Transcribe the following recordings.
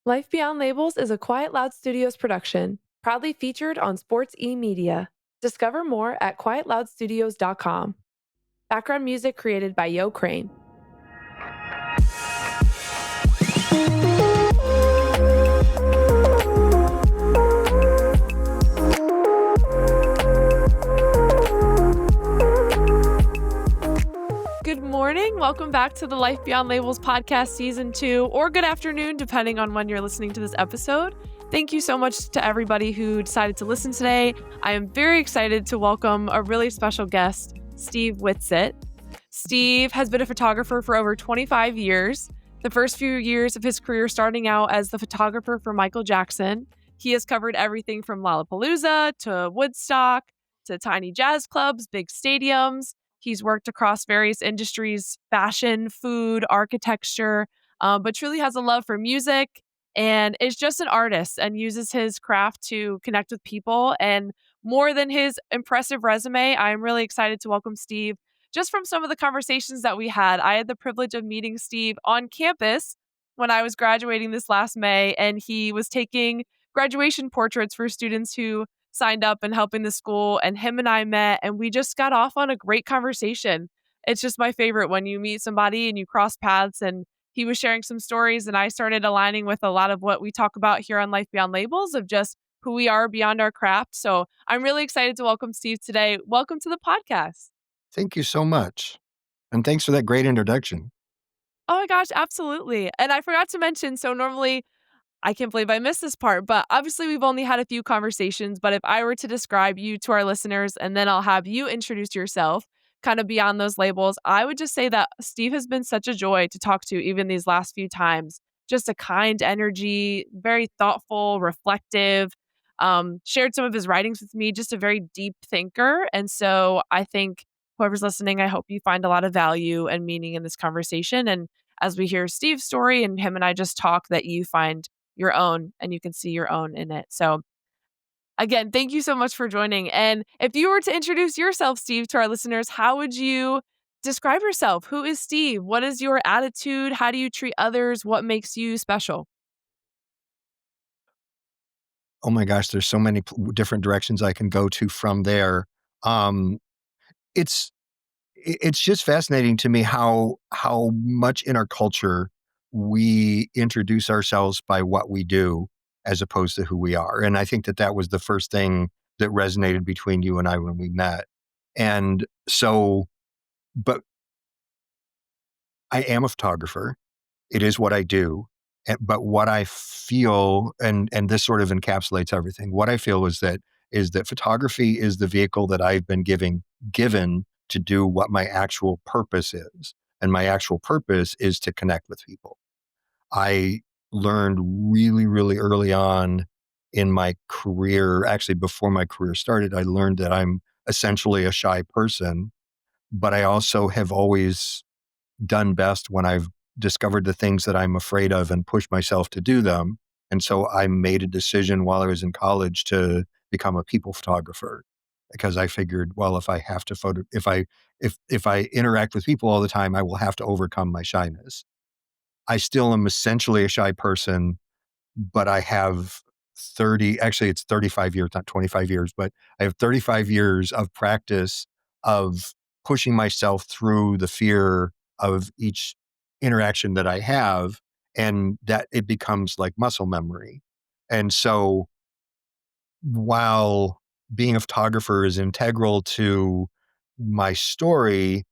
Life Beyond Labels is a Quiet Loud Studios production, proudly featured on Sports E Media. Discover more at quietloudstudios.com. Background music created by Yo Crane. Good morning. Welcome back to the Life Beyond Labels podcast season 2, or good afternoon, depending on when you're listening to this episode. Thank you so much to everybody who decided to listen today. I am very excited to welcome a really special guest, Steve Whitsitt. Steve has been a photographer for over 25 years. The first few years of his career starting out as the photographer for Michael Jackson. He has covered everything from Lollapalooza to Woodstock to tiny jazz clubs, big stadiums. He's worked across various industries, fashion, food, architecture, but truly has a love for music and is just an artist and uses his craft to connect with people. And more than his impressive resume, I'm really excited to welcome Steve. Just from some of the conversations that we had, I had the privilege of meeting Steve on campus when I was graduating this last May, and he was taking graduation portraits for students who signed up and helping the school, and him and I met and we just got off on a great conversation. It's just my favorite when you meet somebody and you cross paths, and he was sharing some stories and I started aligning with a lot of what we talk about here on Life Beyond Labels of just who we are beyond our craft. So I'm really excited to welcome Steve today. Welcome to the podcast. Thank you so much. And thanks for that great introduction. Oh my gosh, absolutely. And I forgot to mention, so normally I can't believe I missed this part, but obviously we've only had a few conversations. But if I were to describe you to our listeners and then I'll have you introduce yourself kind of beyond those labels, I would just say that Steve has been such a joy to talk to even these last few times. Just a kind energy, very thoughtful, reflective, shared some of his writings with me, just a very deep thinker. And so I think whoever's listening, I hope you find a lot of value and meaning in this conversation. And as we hear Steve's story and him and I just talk, that you find your own and you can see your own in it. So again, thank you so much for joining. And if you were to introduce yourself, Steve, to our listeners, how would you describe yourself? Who is Steve? What is your attitude? How do you treat others? What makes you special? Oh my gosh, there's so many different directions I can go to from there. Um, it's it's just fascinating to me how much in our culture we introduce ourselves by what we do as opposed to who we are. And I think that was the first thing that resonated between you and I when we met. And so, but I am a photographer. It is what I do. But what I feel, and this sort of encapsulates everything, what I feel is that photography is the vehicle that I've been given to do what my actual purpose is. And my actual purpose is to connect with people. I learned really, really early on in my career, actually before my career started, I learned that I'm essentially a shy person, but I also have always done best when I've discovered the things that I'm afraid of and pushed myself to do them. And so I made a decision while I was in college to become a people photographer because I figured, well, if I have to if I interact with people all the time, I will have to overcome my shyness. I still am essentially a shy person, but I have actually it's 35 years, not 25 years, but I have 35 years of practice of pushing myself through the fear of each interaction that I have, and that it becomes like muscle memory. And so while being a photographer is integral to my story,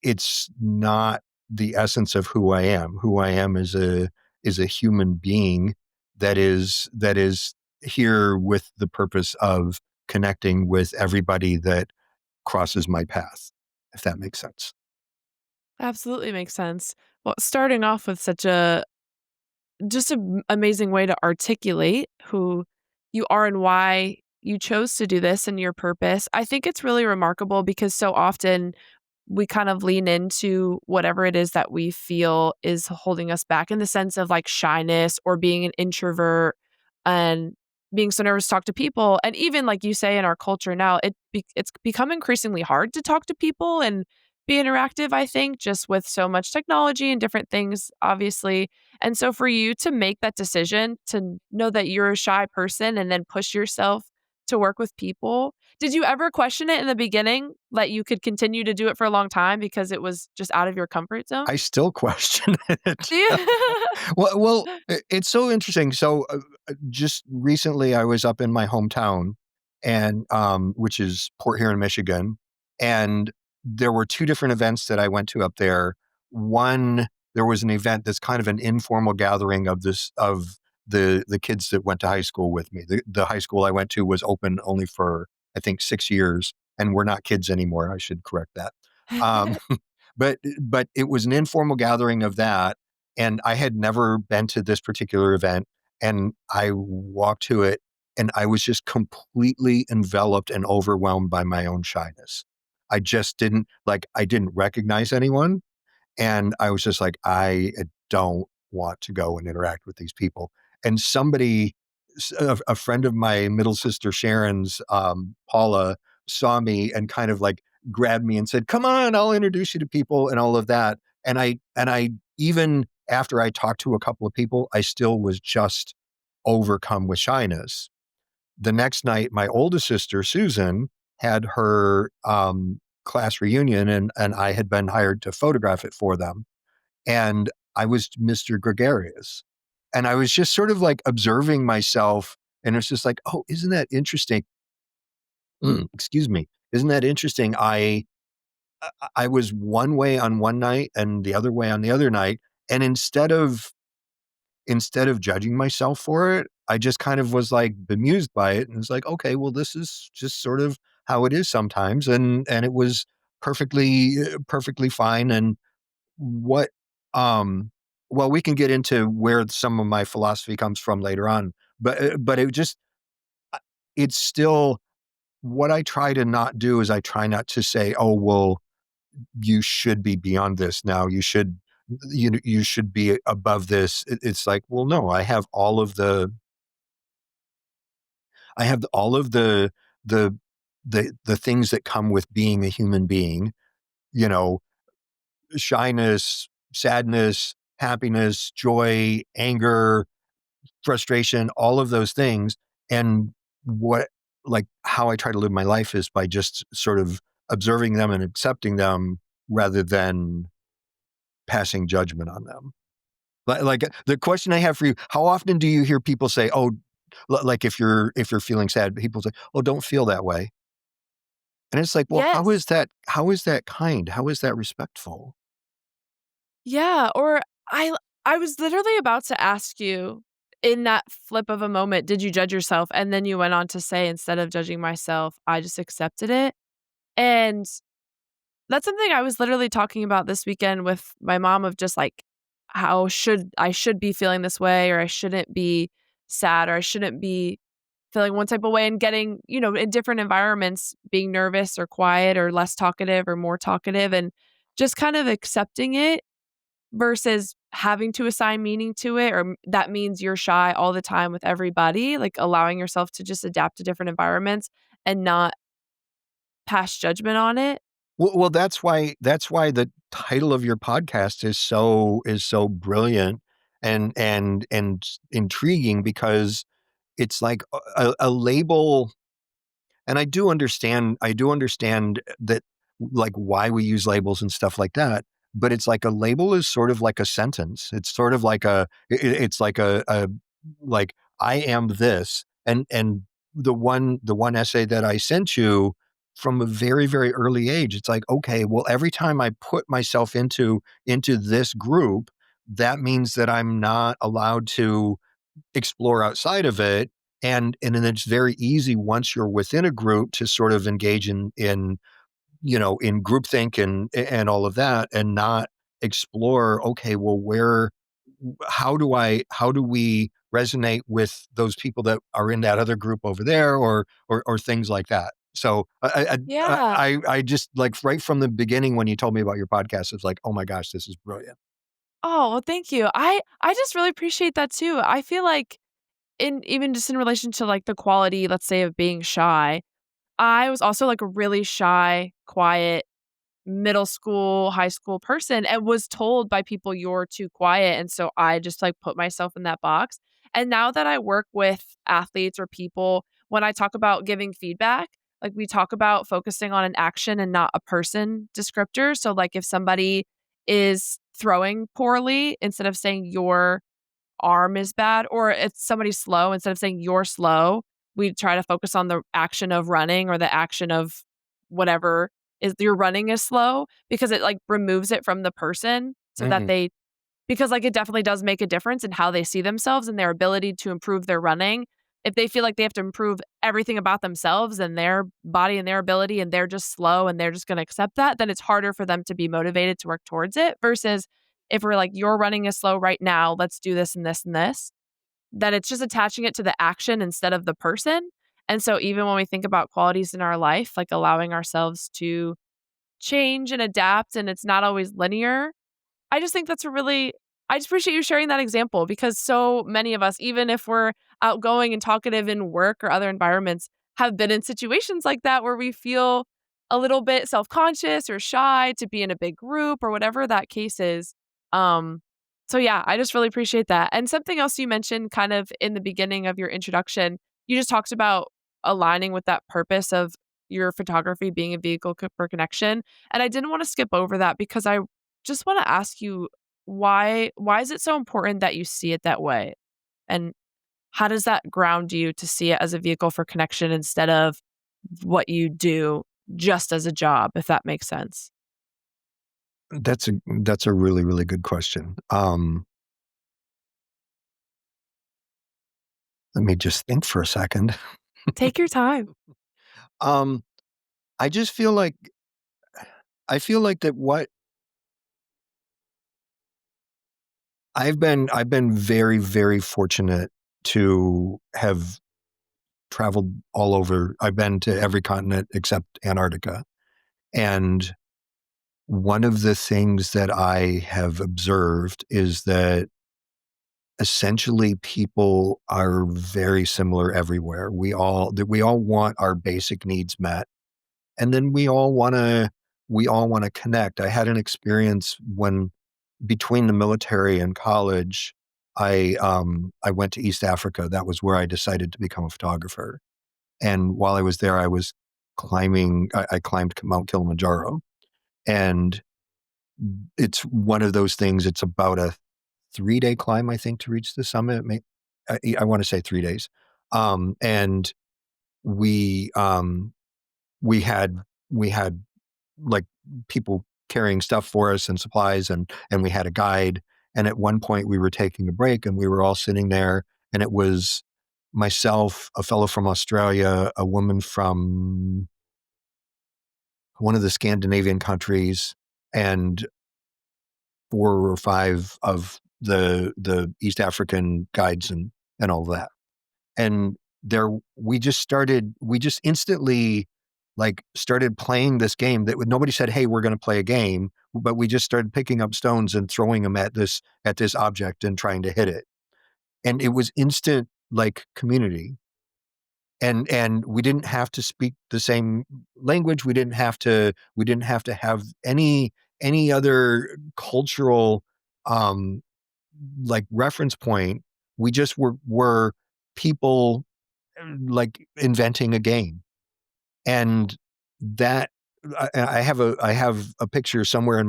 it's not the essence of who I am. Who I am is a human being that is here with the purpose of connecting with everybody that crosses my path, if that makes sense. Absolutely makes sense. Well, starting off with such a just an amazing way to articulate who you are and why you chose to do this and your purpose. I think it's really remarkable because so often we kind of lean into whatever it is that we feel is holding us back in the sense of like shyness or being an introvert and being so nervous to talk to people. And even like you say in our culture now, it's become increasingly hard to talk to people and be interactive, I think, just with so much technology and different things, obviously. And so for you to make that decision to know that you're a shy person and then push yourself to work with people, did you ever question it in the beginning that you could continue to do it for a long time because it was just out of your comfort zone? I still question it. Yeah. It's so interesting. So, just recently, I was up in my hometown, and which is Port Huron, Michigan, and there were two different events that I went to up there. One, there was an event that's kind of an informal gathering of the kids that went to high school with me. The high school I went to was open only for I think 6 years, and we're not kids anymore. I should correct that. Um, but it was an informal gathering of that, and I had never been to this particular event, and I walked to it, and I was just completely enveloped and overwhelmed by my own shyness. I just didn't like I didn't recognize anyone, and I was just like, I don't want to go and interact with these people. And a friend of my middle sister Sharon's, Paula, saw me and kind of like grabbed me and said, "Come on, I'll introduce you to people," and all of that. And I even after I talked to a couple of people, I still was just overcome with shyness. The next night, my oldest sister Susan had her class reunion, and I had been hired to photograph it for them, and I was Mr. Gregarious. And I was just sort of like observing myself, and it's just like, oh, isn't that interesting? Excuse me. Isn't that interesting? I was one way on one night and the other way on the other night, and instead of judging myself for it, I just kind of was like bemused by it, and it's like, okay, well, this is just sort of how it is sometimes, and it was perfectly fine. And what um well, we can get into where some of my philosophy comes from later on, but it's still what I try to not do is I try not to say, oh, well, you should be beyond this now, you should be above this. It's like, well, no, I have all of the the things that come with being a human being, you know, shyness, sadness, happiness, joy, anger, frustration, all of those things. And what, like, how I try to live my life is by just sort of observing them and accepting them rather than passing judgment on them. Like the question I have for you, how often do you hear people say, oh, like if you're feeling sad, people say, oh, don't feel that way. And it's like, well, how Yes. is that? How is that kind? How is that respectful? Yeah, or I I was literally about to ask you in that flip of a moment, did you judge yourself? And then you went on to say, instead of judging myself, I just accepted it. And that's something I was literally talking about this weekend with my mom of just like how should be feeling this way, or I shouldn't be sad, or I shouldn't be feeling one type of way, and getting, in different environments being nervous or quiet or less talkative or more talkative, and just kind of accepting it versus having to assign meaning to it, or that means you're shy all the time with everybody, like allowing yourself to just adapt to different environments and not pass judgment on it. Well, that's why the title of your podcast is so brilliant and intriguing, because it's like a label. And I do understand that, like, why we use labels and stuff like that, but it's like a label is sort of like a sentence. It's sort of like it's like a like, I am this. And the one essay that I sent you, from a very, very early age, it's like, okay, well, every time I put myself into this group, that means that I'm not allowed to explore outside of it. And then it's very easy once you're within a group to sort of engage in groupthink and all of that, and not explore, okay, well, how do we resonate with those people that are in that other group over there, or things like that. So Yeah. I just, like, right from the beginning when you told me about your podcast, it's like, oh my gosh, this is brilliant. Oh, well, thank you. I just really appreciate that too. I feel like in even just in relation to like the quality, let's say, of being shy, I was also like a really shy, quiet middle school, high school person and was told by people you're too quiet. And so I just like put myself in that box. And now that I work with athletes or people, when I talk about giving feedback, like we talk about focusing on an action and not a person descriptor. So like if somebody is throwing poorly, instead of saying your arm is bad, or it's somebody's slow, instead of saying you're slow, we try to focus on the action of running or the action of whatever is your running is slow, because it like removes it from the person so that Mhm. they, because like it definitely does make a difference in how they see themselves and their ability to improve their running. If they feel like they have to improve everything about themselves and their body and their ability and they're just slow and they're just going to accept that, then it's harder for them to be motivated to work towards it. Versus if we're like, your running is slow right now, let's do this and this and this, then it's just attaching it to the action instead of the person. And so even when we think about qualities in our life, like allowing ourselves to change and adapt, and it's not always linear, I just think that's a really, I just appreciate you sharing that example, because so many of us, even if we're outgoing and talkative in work or other environments, have been in situations like that where we feel a little bit self-conscious or shy to be in a big group or whatever that case is. Um, so yeah, I just really appreciate that. And something else you mentioned kind of in the beginning of your introduction, you just talked about aligning with that purpose of your photography being a vehicle for connection. And I didn't want to skip over that because I just want to ask you, why is it so important that you see it that way? And how does that ground you to see it as a vehicle for connection instead of what you do just as a job, if that makes sense? That's a really, really good question. Let me just think for a second. Take your time. Um, I just feel like I feel like that what I've been very, very fortunate to have traveled all over. I've been to every continent except Antarctica. And one of the things that I have observed is that essentially people are very similar everywhere. We all want our basic needs met, and then we all want to connect. I had an experience when between the military and college, I went to East Africa. That was where I decided to become a photographer. And while I was there, I was climbing. I climbed Mount Kilimanjaro, and it's one of those things. It's about a 3-day climb, I think, to reach the summit. I want to say 3 days. And we um, we had we had like people carrying stuff for us and supplies, and we had a guide. And at one point, we were taking a break, and we were all sitting there, and it was myself, a fellow from Australia, a woman from one of the Scandinavian countries, and 4 or 5 of the East African guides and all that. And there we just instantly like started playing this game that nobody said, "Hey, we're going to play a game," but we just started picking up stones and throwing them at this object and trying to hit it. And it was instant like community. And we didn't have to speak the same language. We didn't have to have any other cultural um like reference point. We just were people like inventing a game. And that I have a picture somewhere in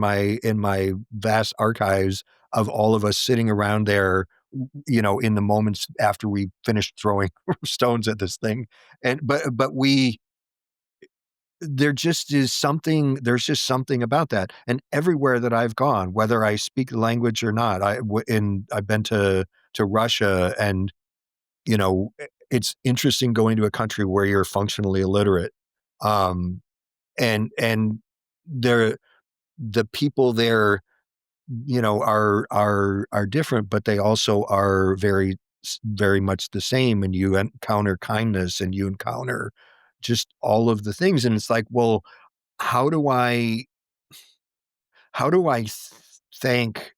my vast archives of all of us sitting around there, in the moments after we finished throwing stones at this thing. And but we there's just something about that. And everywhere that I've gone, whether I speak the language or not, I've been to Russia, and it's interesting going to a country where you're functionally illiterate. Um, and they're the people there, are different, but they also are very much the same. And you encounter kindness, and you encounter just all of the things. And it's like, well, how do I thank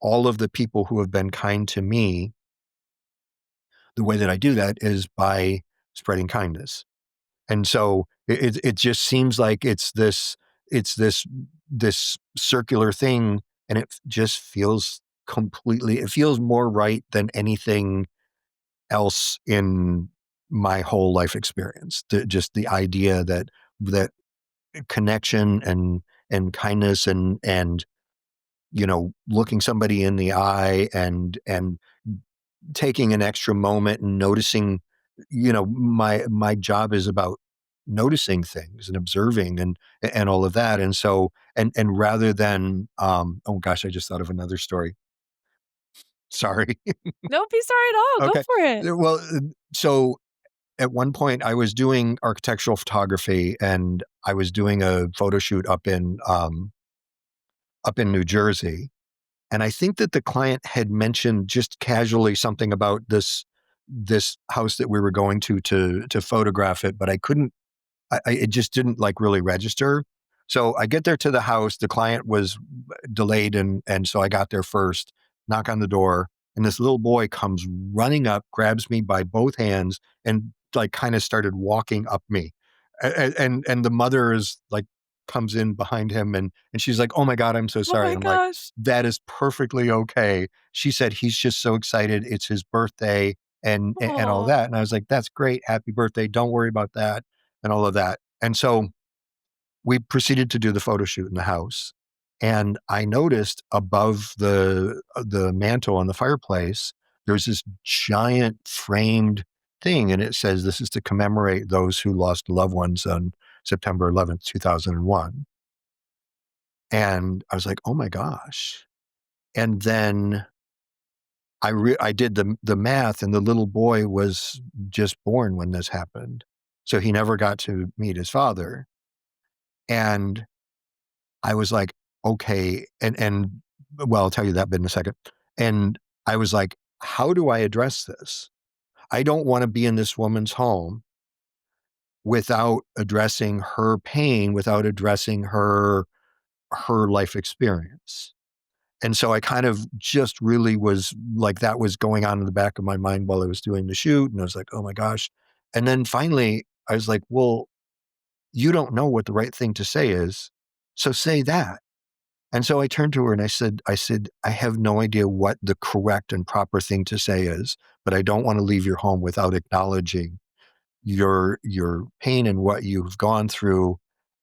all of the people who have been kind to me? The way that I do that is by spreading kindness. And so it just seems like it's this. it's this circular thing, and it just feels completely, it feels more right than anything else in my whole life experience. Just the idea that connection and kindness and looking somebody in the eye and taking an extra moment and noticing, my job is about noticing things and observing and all of that. And so, and rather than, oh gosh, I just thought of another story. Sorry. Don't be sorry at all. Go Okay. for it. Well, so at one point I was doing architectural photography, and I was doing a photo shoot up in New Jersey. And I think that the client had mentioned just casually something about this house that we were going to photograph it, but I couldn't. It just didn't like really register. So I get there to the house. The client was delayed, and so I got there first. Knock on the door, and this little boy comes running up, grabs me by both hands, and like kind of started walking up me. And the mother is like comes in behind him, and she's like, "Oh my God, I'm so Oh sorry." my And I'm like, gosh. "That is perfectly okay." She said he's just so excited. It's his birthday and all Oh, that. And I was like, "That's great. Happy birthday. Don't worry about that." And all of that. And so we proceeded to do the photo shoot in the house. And I noticed above the mantle on the fireplace, there's this giant framed thing. And it says, "This is to commemorate those who lost loved ones on September 11th, 2001." And I was like, "Oh my gosh." And then I did the math, and the little boy was just born when this happened. So he never got to meet his father. And I was like, "Okay," and well, I'll tell you that bit in a second. And I was like, "How do I address this? I don't wanna be in this woman's home without addressing her pain, without addressing her life experience." And so I kind of just really was like, that was going on in the back of my mind while I was doing the shoot, and I was like, "Oh my gosh." And then finally, I was like, "Well, you don't know what the right thing to say is, so say that." And so I turned to her and I said, "I have no idea what the correct and proper thing to say is, but I don't want to leave your home without acknowledging your pain and what you've gone through."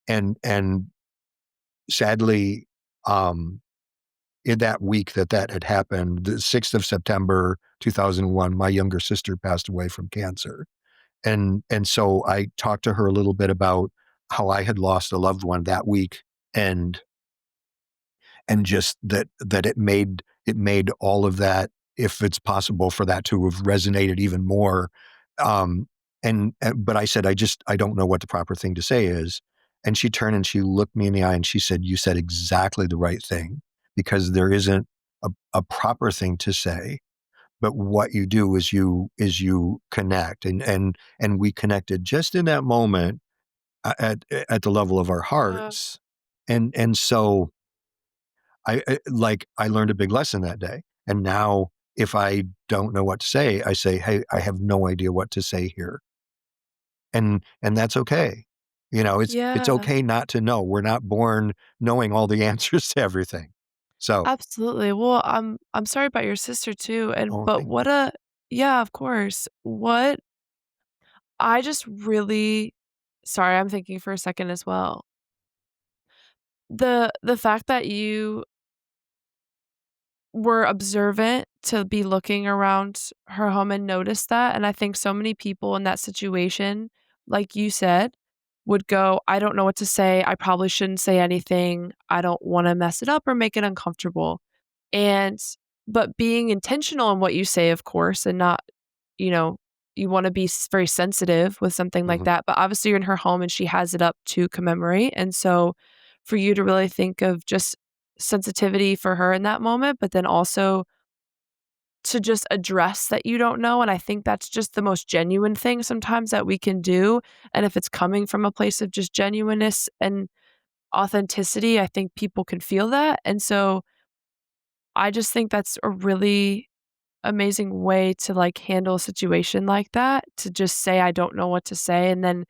And sadly, in that week that had happened, the 6th of September 2001, my younger sister passed away from cancer. And so I talked to her a little bit about how I had lost a loved one that week, and just that it made all of that, if it's possible for that to have resonated even more. Um, but I said, I don't know what the proper thing to say is. And she turned and she looked me in the eye and she said, "You said exactly the right thing, because there isn't a proper thing to say. But what you do is you connect." And we connected just in that moment, at the level of our yeah. hearts. And so I learned a big lesson that day. And now if I don't know what to say, I say, "Hey, I have no idea what to say here." And that's okay. It's Yeah, okay not to know. We're not born knowing all the answers to everything. So, absolutely. Well, I'm sorry about your sister too. And oh, but thank you. what a yeah, of course. What I just really sorry, I'm thinking for a second as well. The fact that you were observant to be looking around her home and notice that, and I think so many people in that situation, like you said, would go, "I don't know what to say. I probably shouldn't say anything. I don't wanna mess it up or make it uncomfortable." And but being intentional in what you say, of course, and not, you know, you wanna be very sensitive with something like Mhm. that, but obviously you're in her home and she has it up to commemorate, and so for you to really think of just sensitivity for her in that moment, but then also to just address that you don't know, and I think that's just the most genuine thing sometimes that we can do, and if it's coming from a place of just genuineness and authenticity, I think people can feel that, and so I just think that's a really amazing way to, like, handle a situation like that, to just say, "I don't know what to say," and then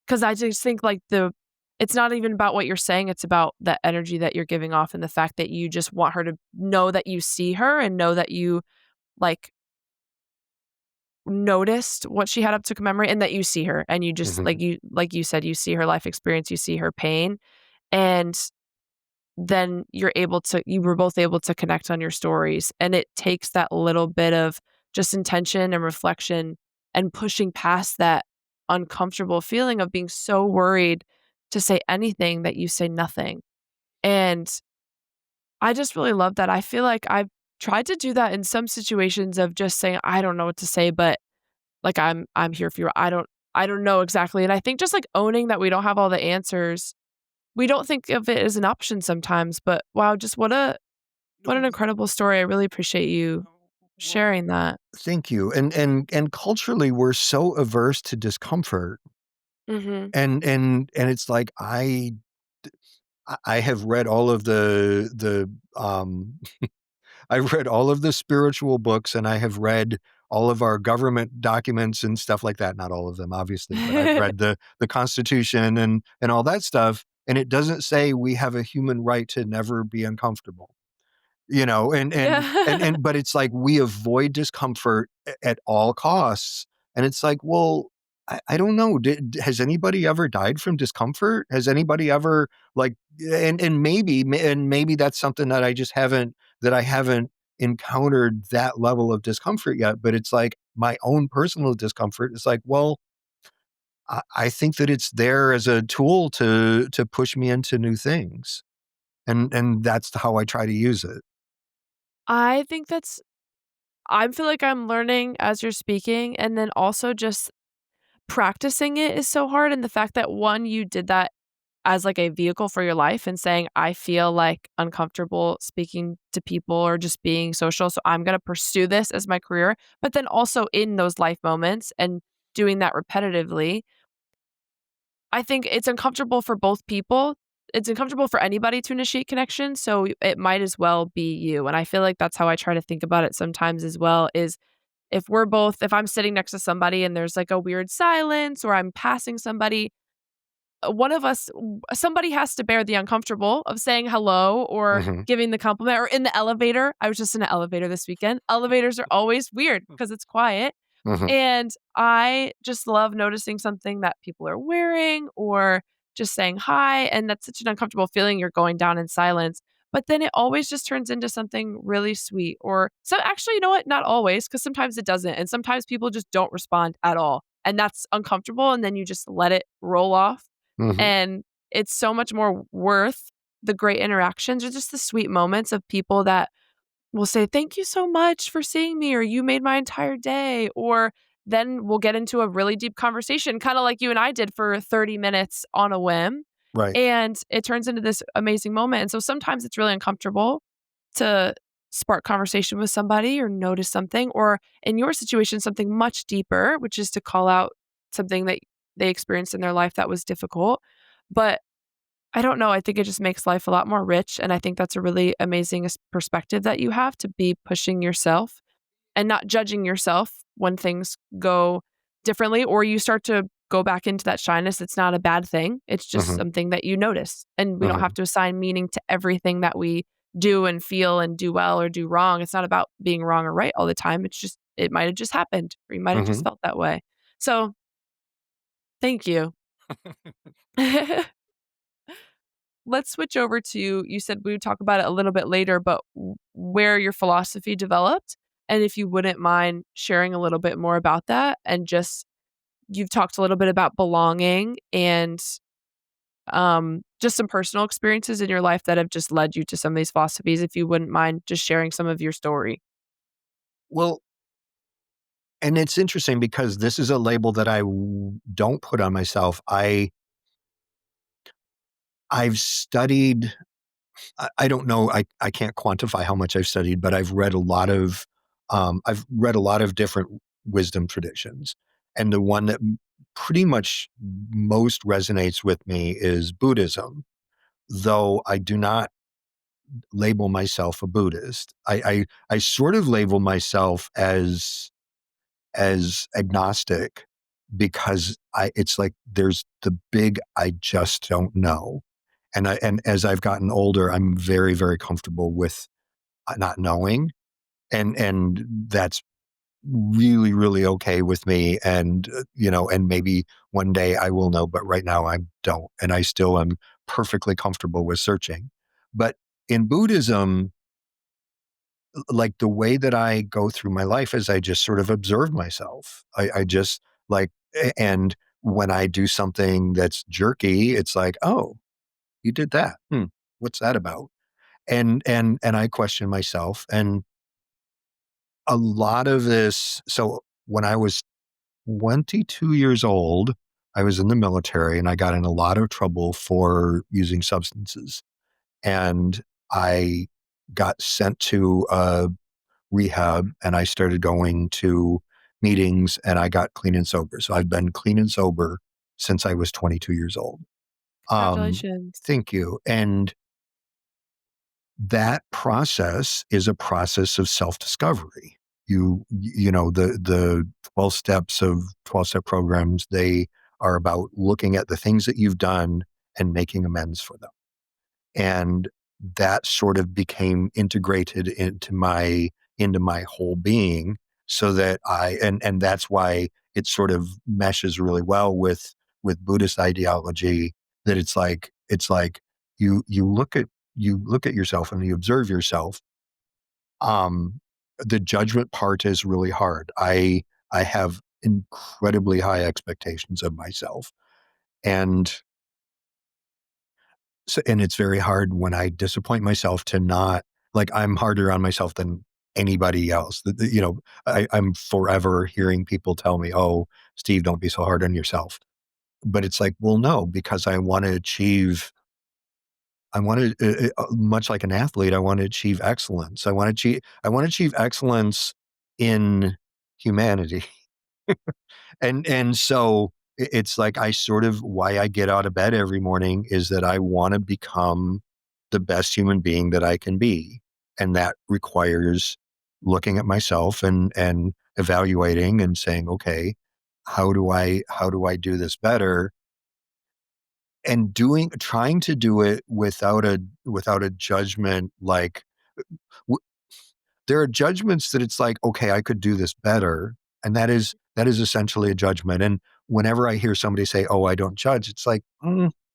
'cause I just think, like, the it's not even about what you're saying. It's about that energy that you're giving off and the fact that you just want her to know that you see her and know that you like noticed what she had up to commemorate and that you see her and you just Mhm. like you said, you see her life experience, you see her pain. And then you were both able to connect on your stories. And it takes that little bit of just intention and reflection and pushing past that uncomfortable feeling of being so worried to say anything that you say nothing. And I just really love that. I feel like I've tried to do that in some situations of just saying, I don't know what to say, but like I'm here for you. I don't know exactly. And I think just like owning that we don't have all the answers, we don't think of it as an option sometimes, but wow, just what an incredible story. I really appreciate you Well, sharing that. thank you. And culturally, we're so averse to discomfort, Mhm. and it's like I have read all of I've read all of the spiritual books, and I have read all of our government documents and stuff like that. Not all of them, obviously, but I've read the Constitution and all that stuff, and it doesn't say we have a human right to never be uncomfortable. Yeah. But it's like we avoid discomfort at all costs. And it's like, well, I don't know. Has anybody ever died from discomfort? Has anybody ever like, and maybe that's something that I haven't encountered that level of discomfort yet. But it's like my own personal discomfort. It's like, well, I think that it's there as a tool to push me into new things. And that's how I try to use it. I think I feel like I'm learning as you're speaking, and then also just practicing it is so hard, and the fact that, one, you did that as, like, a vehicle for your life and saying, "I feel, like, uncomfortable speaking to people or just being social, so I'm gonna pursue this as my career," but then also in those life moments and doing that repetitively, I think it's uncomfortable for both people. It's uncomfortable for anybody to initiate connection, so it might as well be you, and I feel like that's how I try to think about it sometimes as well, is if I'm sitting next to somebody and there's, like, a weird silence or I'm passing somebody, one of us somebody has to bear the uncomfortable of saying hello or Mhm. giving the compliment or in the elevator. I was just in an elevator this weekend. Elevators are always weird because it's quiet. Mhm. And I just love noticing something that people are wearing or just saying hi. And that's such an uncomfortable feeling. You're going down in silence. But then it always just turns into something really sweet. Or so actually, you know what? Not always, because sometimes it doesn't. And sometimes people just don't respond at all. And that's uncomfortable. And then you just let it roll off. Mhm. And it's so much more worth the great interactions or just the sweet moments of people that will say, "Thank you so much for seeing me," or "You made my entire day," or then we'll get into a really deep conversation, kinda like you and I did for 30 minutes on a whim, Right. and it turns into this amazing moment, and so sometimes it's really uncomfortable to spark conversation with somebody or notice something, or in your situation, something much deeper, which is to call out something that they experienced in their life that was difficult, but I don't know, I think it just makes life a lot more rich, and I think that's a really amazing perspective that you have to be pushing yourself and not judging yourself when things go differently or you start to go back into that shyness. It's not a bad thing. It's just Mhm. something that you notice, and we don't have Mhm. to assign meaning to everything that we do and feel and do well or do wrong. It's not about being wrong or right all the time. It's just it might have just happened or you might have just Mhm. felt that way. So, thank you. Let's switch over to you said we would talk about it a little bit later, but where your philosophy developed, and if you wouldn't mind sharing a little bit more about that, and just you've talked a little bit about belonging and just some personal experiences in your life that have just led you to some of these philosophies. If you wouldn't mind just sharing some of your story. Well, and it's interesting because this is a label that don't put on myself. I've studied. I don't know. I can't quantify how much I've studied, but I've read a lot of different wisdom traditions, and the one that pretty much most resonates with me is Buddhism. Though I do not label myself a Buddhist. I sort of label myself as agnostic, because it's like there's the big I just don't know. And as I've gotten older, I'm very, very comfortable with not knowing. And that's really, really okay with me. And, and maybe one day I will know, but right now I don't. And I still am perfectly comfortable with searching. But in Buddhism, like the way that I go through my life is I just sort of observe myself. I just like, and when I do something that's jerky, it's like, oh, you did that. What's that about? And I question myself. And a lot of this. So when I was 22 years old, I was in the military and I got in a lot of trouble for using substances. And I got sent to rehab and I started going to meetings and I got clean and sober. So I've been clean and sober since I was 22 years old. Um, Congratulations. Thank you. And that process is a process of self-discovery. The 12 steps of 12-step programs, they are about looking at the things that you've done and making amends for them. And that sort of became integrated into my whole being, so that and that's why it sort of meshes really well with Buddhist ideology, that it's like you look at yourself and you observe yourself. um the judgment part is really hard. I have incredibly high expectations of myself, and so, and it's very hard when I disappoint myself to not, like, I'm harder on myself than anybody else. I'm forever hearing people tell me, "Oh, Steve, don't be so hard on yourself." But it's like, well, no, because I want to achieve. I want to, much like an athlete, I want to achieve excellence. I want to achieve. I want to achieve excellence in humanity. And so it's like I sort of, why I get out of bed every morning is that I want to become the best human being that I can be. And that requires looking at myself and evaluating and saying, okay, how do I do this better? And trying to do it without a judgment. Like, there are judgments that it's like, okay, I could do this better. And that is essentially a judgment. And whenever I hear somebody say, oh, I don't judge, it's like,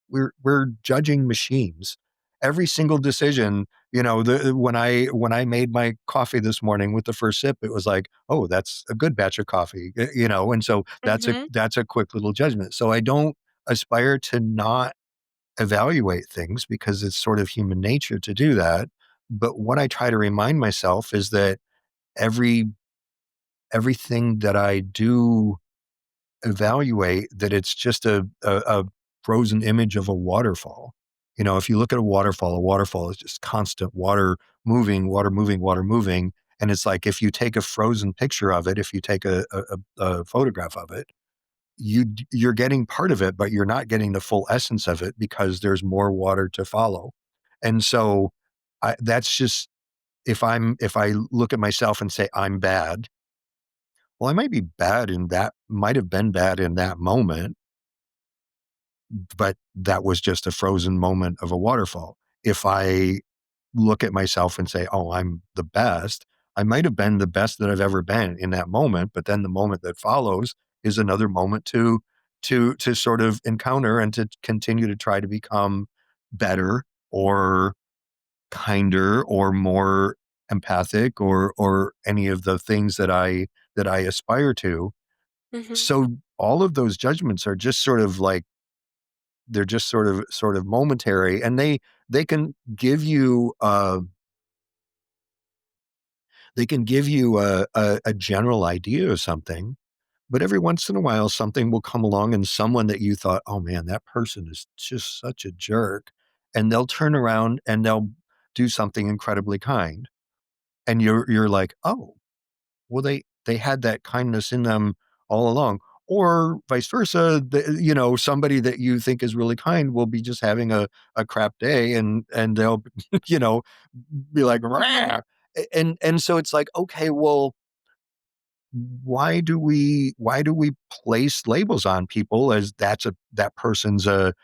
we're judging machines. Every single decision, when I made my coffee this morning with the first sip, it was like, oh, that's a good batch of coffee, and so that's a Mm-hmm. that's a quick little judgment. So I don't aspire to not evaluate things, because it's sort of human nature to do that. But what I try to remind myself is that every everything that I do evaluate, that it's just a frozen image of a waterfall. If you look at a waterfall is just constant water moving, water moving, water moving. And it's like, if you take a frozen picture of it, if you take a photograph of it, you're getting part of it, but you're not getting the full essence of it, because there's more water to follow. And so that's just, if I look at myself and say I'm bad, well, I might be bad in that, might have been bad in that moment, but that was just a frozen moment of a waterfall. If I look at myself and say, oh, I'm the best, I might have been the best that I've ever been in that moment, but then the moment that follows is another moment to sort of encounter and to continue to try to become better, or kinder, or more empathic, or any of the things that I aspire to. Mm-hmm. So all of those judgments are just sort of like, they're just sort of momentary, and they can give you a general idea of something. But every once in a while, something will come along, and someone that you thought, oh man, that person is just such a jerk, and they'll turn around and they'll do something incredibly kind, and you're like, oh, well, they had that kindness in them all along. Or vice versa, somebody that you think is really kind will be just having a crap day, and they'll you know be like, Mm-hmm. "Rah." And so it's like, okay, well, why do we place labels on people as that person's a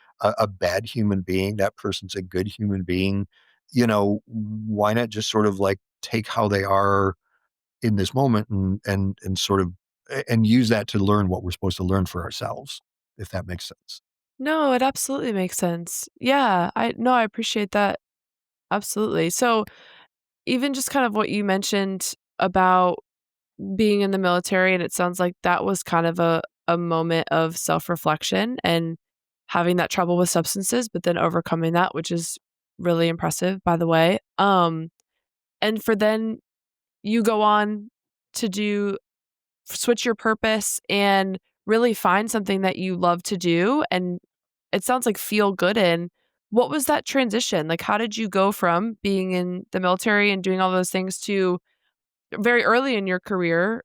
bad human being, that person's a good human being? Why not just sort of like take how they are in this moment and sort of and use that to learn what we're supposed to learn for ourselves, if that makes sense. No, it absolutely makes sense. Yeah, I appreciate that. Absolutely. So, even just kind of what you mentioned about being in the military, and it sounds like that was kind of a moment of self-reflection and having that trouble with substances, but then overcoming that, which is really impressive, by the way. And for then you go on to switch your purpose and really find something that you love to do, and it sounds like feel good in. What was that transition? Like, how did you go from being in the military and doing all those things to very early in your career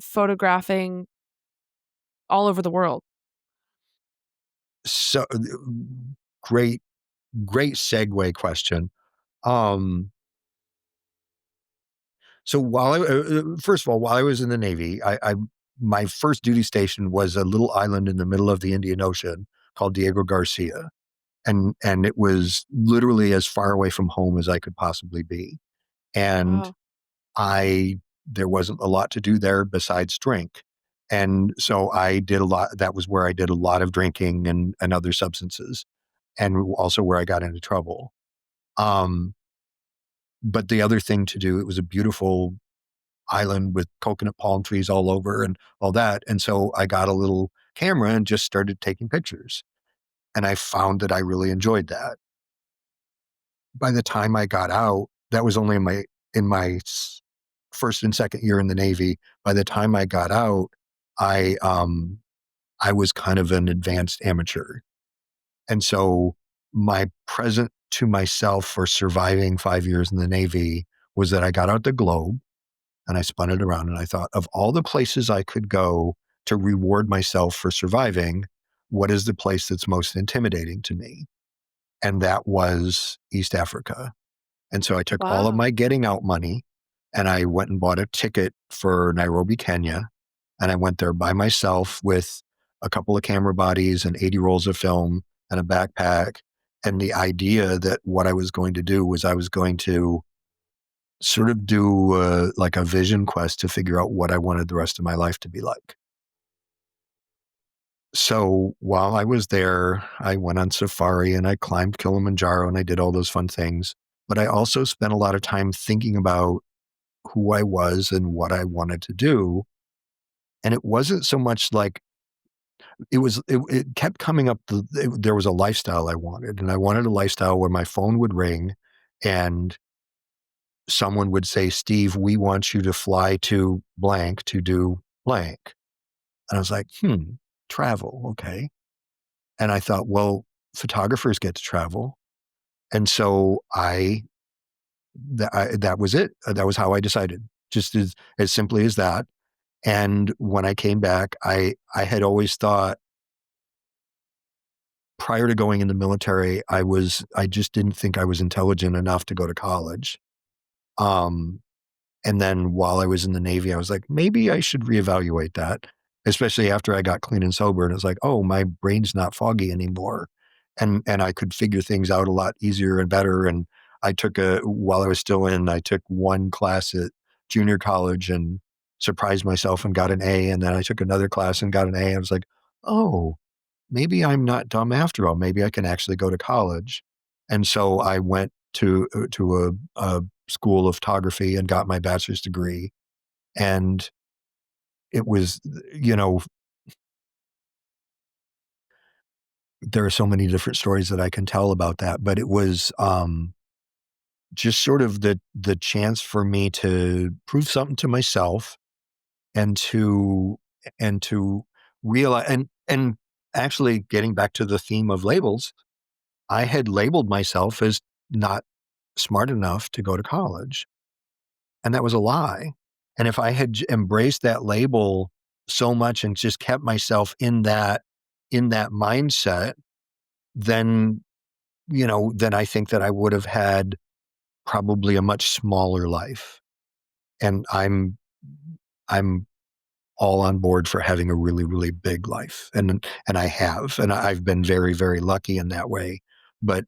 photographing all over the world? So great, great segue question. Um, so first of all, while I was in the Navy, my first duty station was a little island in the middle of the Indian Ocean called Diego Garcia, and it was literally as far away from home as I could possibly be. And Wow. I there wasn't a lot to do there besides drink. And so I did a lot. That was where I did a lot of drinking and other substances, and also where I got into trouble. Um, but the other thing to do, it was a beautiful island with coconut palm trees all over and all that. And so I got a little camera and just started taking pictures. And I found that I really enjoyed that. By the time I got out, that was only in my first and second year in the Navy. By the time I got out, I um I was kind of an advanced amateur. And so my present to myself for surviving 5 years in the Navy was that I got out the globe and I spun it around and I thought, of all the places I could go to reward myself for surviving, what is the place that's most intimidating to me? And that was East Africa. And so I took all of Wow. my getting out money and I went and bought a ticket for Nairobi, Kenya. And I went there by myself with a couple of camera bodies and 80 rolls of film and a backpack. And the idea that what I was going to do was I was going to sort of do like a vision quest to figure out what I wanted the rest of my life to be like. So while I was there, I went on safari and I climbed Kilimanjaro and I did all those fun things. But I also spent a lot of time thinking about who I was and what I wanted to do. And it wasn't so much like it kept coming up. There was a lifestyle I wanted, and I wanted a lifestyle where my phone would ring and someone would say, Steve, we want you to fly to blank to do blank. And I was like, travel. Okay. And I thought, well, photographers get to travel. And so that was it. That was how I decided, just as simply as that. And when I came back, I had always thought prior to going in the military, I just didn't think I was intelligent enough to go to college. Um, and then while I was in the Navy, I was like, maybe I should reevaluate that, especially after I got clean and sober. And it was like, oh, my brain's not foggy anymore. And I could figure things out a lot easier and better. And while I was still I took one class at junior college and surprised myself and got an A. And then I took another class and got an A. I was like, oh, maybe I'm not dumb after all. Maybe I can actually go to college. And so I went to a school of photography and got my bachelor's degree. And it was, you know, there are so many different stories that I can tell about that, but it was just sort of the chance for me to prove something to myself and to realize and actually getting back to the theme of labels, I had labeled myself as not smart enough to go to college. And that was a lie. And if I had embraced that label so much and just kept myself in that mindset, then, then I think that I would have had probably a much smaller life. And I'm all on board for having a really, really big life. And I have, and I've been very, very lucky in that way. But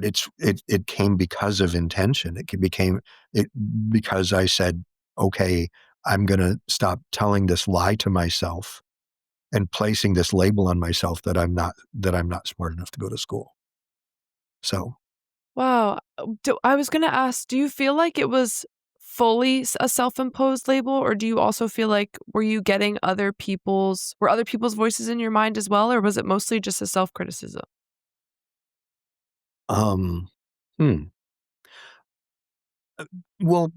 it came because of intention. Became it because I said, okay, I'm going to stop telling this lie to myself and placing this label on myself that I'm not smart enough to go to school. So, Wow. I was going to ask, do you feel like it was fully a self-imposed label, or do you also feel like were you getting were other people's voices in your mind as well, or was it mostly just a self-criticism? um, hmm. Well,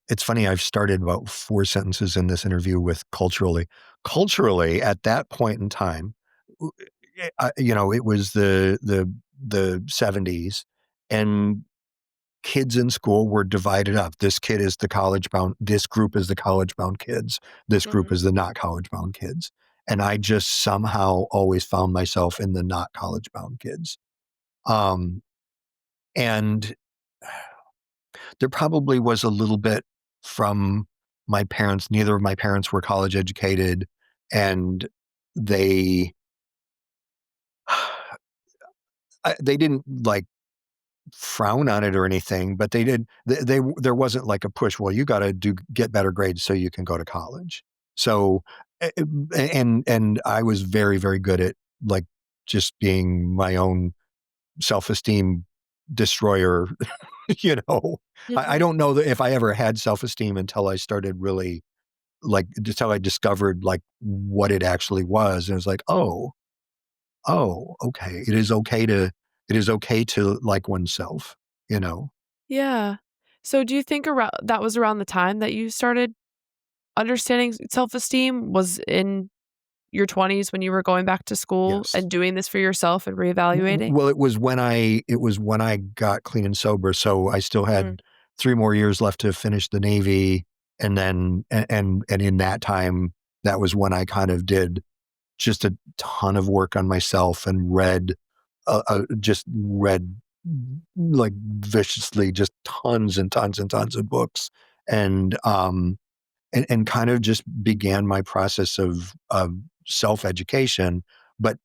it's funny. I've started about 4 sentences in this interview with culturally. Culturally, at that point in time, it was the 70s, and kids in school were divided up. This kid is the college bound. This group is the college bound kids. This group Mhm. is the not college bound kids. And I just somehow always found myself in the not college bound kids. Um, and there probably was a little bit from my parents. Neither of my parents were college educated, and they they didn't like frown on it or anything, but they did. There wasn't like a push. Well, you got to get better grades so you can go to college. So, and I was very, very good at like just being my own self-esteem destroyer. you know, I Mhm. don't know that if I ever had self-esteem until I started really like until I discovered like what it actually was. And it was like, oh, okay. It is okay to like oneself, you know? Yeah. So do you think that was around the time that you started understanding self-esteem was in your 20s when you were going back to school Yes. and doing this for yourself and reevaluating? Well, it was when I got clean and sober. So I still Mm. had 3 more years left to finish the Navy. And then, and in that time, that was when I kind of did just a ton of work on myself and just read like viciously, just tons and tons and tons of books. And, and kind of just began my process of self-education. But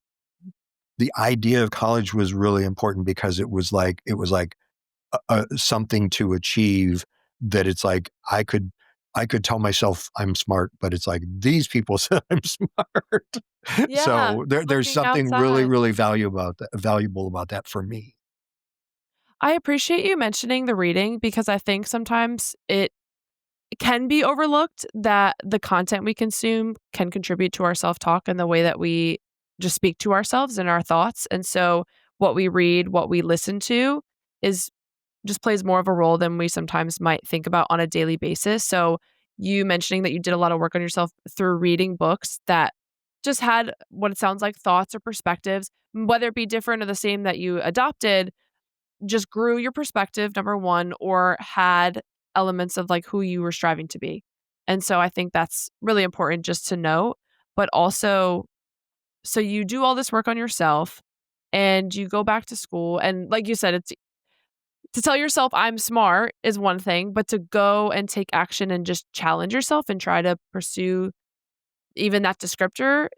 the idea of college was really important because it was like something to achieve that it's like I could tell myself I'm smart, but it's like these people said I'm smart. Yeah, So there's looking something really, outside. really valuable about that for me. I appreciate you mentioning the reading because I think sometimes it can be overlooked that the content we consume can contribute to our self-talk and the way that we just speak to ourselves and our thoughts. And so what we read, what we listen to is just plays more of a role than we sometimes might think about on a daily basis. So you mentioning that you did a lot of work on yourself through reading books that just had what it sounds like thoughts or perspectives, whether it be different or the same that you adopted, just grew your perspective, number 1, or had elements of, like, who you were striving to be. And so I think that's really important just to know, but also so you do all this work on yourself and you go back to school and like you said, it's to tell yourself I'm smart is one thing, but to go and take action and just challenge yourself and try to pursue even that descriptor,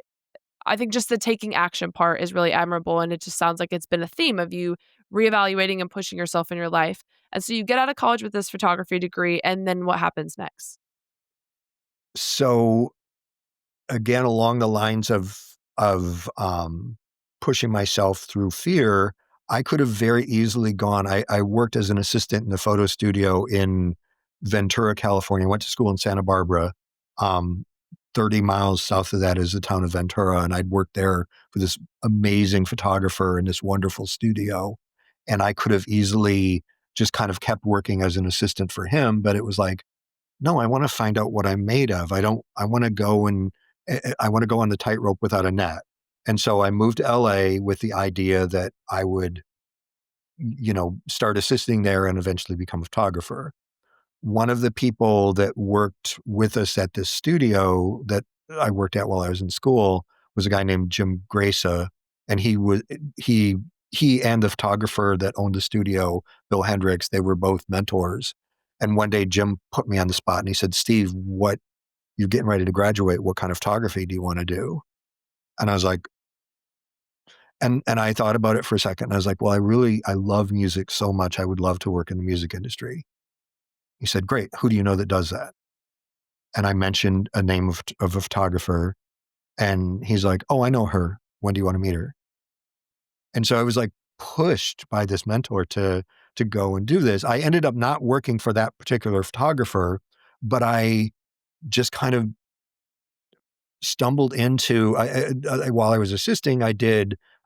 I think just the taking action part is really admirable, and it just sounds like it's been a theme of you reevaluating and pushing yourself in your life. And so you get out of college with this photography degree, and then what happens next? So again, along the lines of pushing myself through fear, I could have very easily gone. I worked as an assistant in the photo studio in Ventura, California. Went to school in Santa Barbara. Um, 30 miles south of that is the town of Ventura, and I'd worked there for this amazing photographer in this wonderful studio. And I could have easily just kind of kept working as an assistant for him, but it was like, no, I want to find out what I'm made of. I want to go I want to go on the tightrope without a net. And so I moved to LA with the idea that I would, start assisting there and eventually become a photographer. One of the people that worked with us at this studio that I worked at while I was in school was a guy named Jim Graca. And he, he and the photographer that owned the studio, Bill Hendricks, they were both mentors. And one day Jim put me on the spot and he said, Steve, you're getting ready to graduate. What kind of photography do you want to do? And I was like, and I thought about it for a second. And I was like, well, I love music so much. I would love to work in the music industry. He said, great. Who do you know that does that? And I mentioned a name of a photographer. And he's like, oh, I know her. When do you want to meet her? And so I was like pushed by this mentor to go and do this. I ended up not working for that particular photographer, but I just kind of stumbled into, while I was assisting, I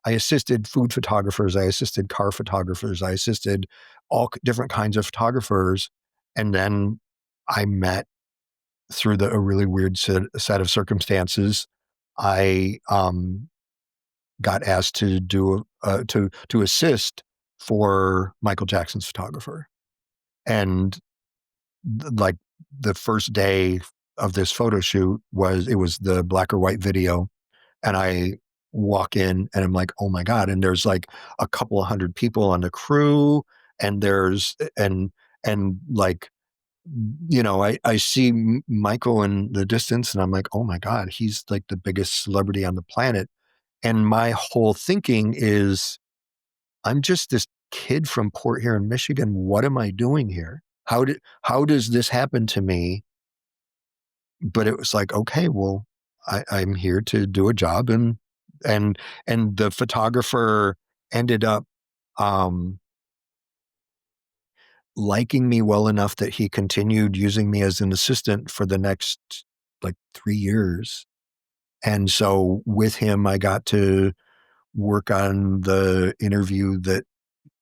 assisted food photographers, I assisted car photographers, I assisted all different kinds of photographers. And then I met through a really weird set of circumstances. I got asked to do to assist for Michael Jackson's photographer, and like the first day of this photo shoot was the black or white video, and I walk in and I'm like, oh my God, and there's like a couple of hundred people on the crew, and and like, I see Michael in the distance, and I'm like, oh my God, he's like the biggest celebrity on the planet. And my whole thinking is, I'm just this kid from Port Huron, Michigan. What am I doing here? How does this happen to me? But it was like, okay, well, I'm here to do a job, and and the photographer ended up um, liking me well enough that he continued using me as an assistant for the next like 3 years. And so with him, I got to work on the interview that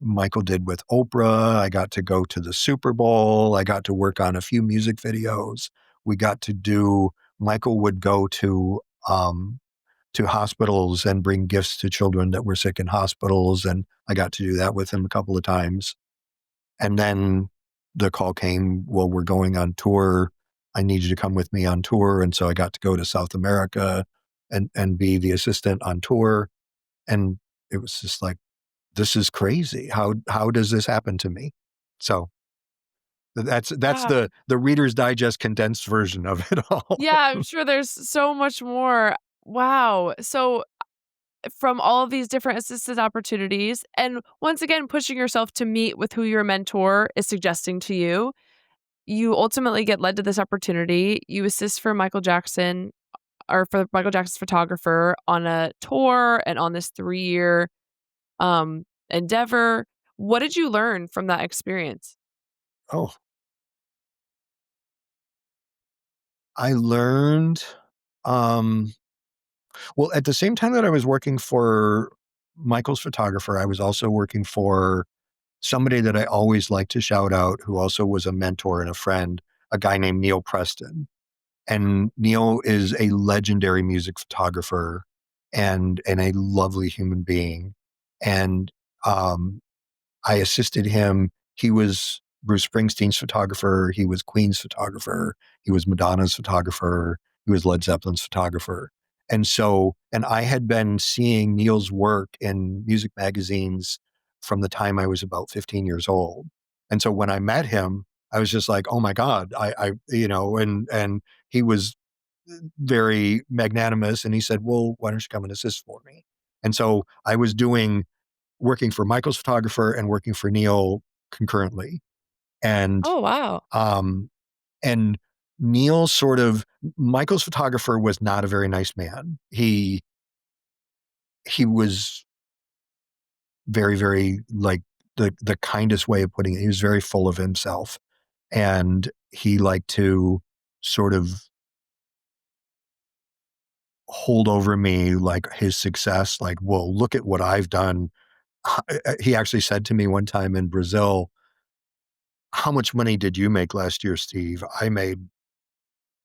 Michael did with Oprah. I got to go to the Super Bowl. I got to work on a few music videos. We got to do, Michael would go to hospitals and bring gifts to children that were sick in hospitals. And I got to do that with him a couple of times. And then the call came, well, we're going on tour. I need you to come with me on tour. And so I got to go to South America and be the assistant on tour. And it was just like, this is crazy. How does this happen to me? So that's Wow. the Reader's Digest condensed version of it all. Yeah, I'm sure there's so much more. Wow. So from all of these different assisted opportunities, and once again, pushing yourself to meet with who your mentor is suggesting to you, you ultimately get led to this opportunity. You assist for Michael Jackson or for Michael Jackson's photographer on a tour and on this 3-year endeavor. What did you learn from that experience? Oh, I learned, um, well, at the same time that I was working for Michael's photographer, I was also working for somebody that I always like to shout out, who also was a mentor and a friend, a guy named Neil Preston. And Neil is a legendary music photographer and a lovely human being. And I assisted him. He was Bruce Springsteen's photographer. He was Queen's photographer. He was Madonna's photographer. He was Led Zeppelin's photographer. And I had been seeing Neil's work in music magazines from the time I was about 15 years old. And so when I met him, I was just like, oh my God, and he was very magnanimous. And he said, well, why don't you come and assist for me? And so I was working for Michael's photographer and working for Neil concurrently. And Oh, wow. um and Michael's photographer was not a very nice man. He was very, very, like, the kindest way of putting it. He was very full of himself. And he liked to sort of hold over me like his success, like, well, look at what I've done. He actually said to me one time in Brazil, how much money did you make last year, Steve? I made,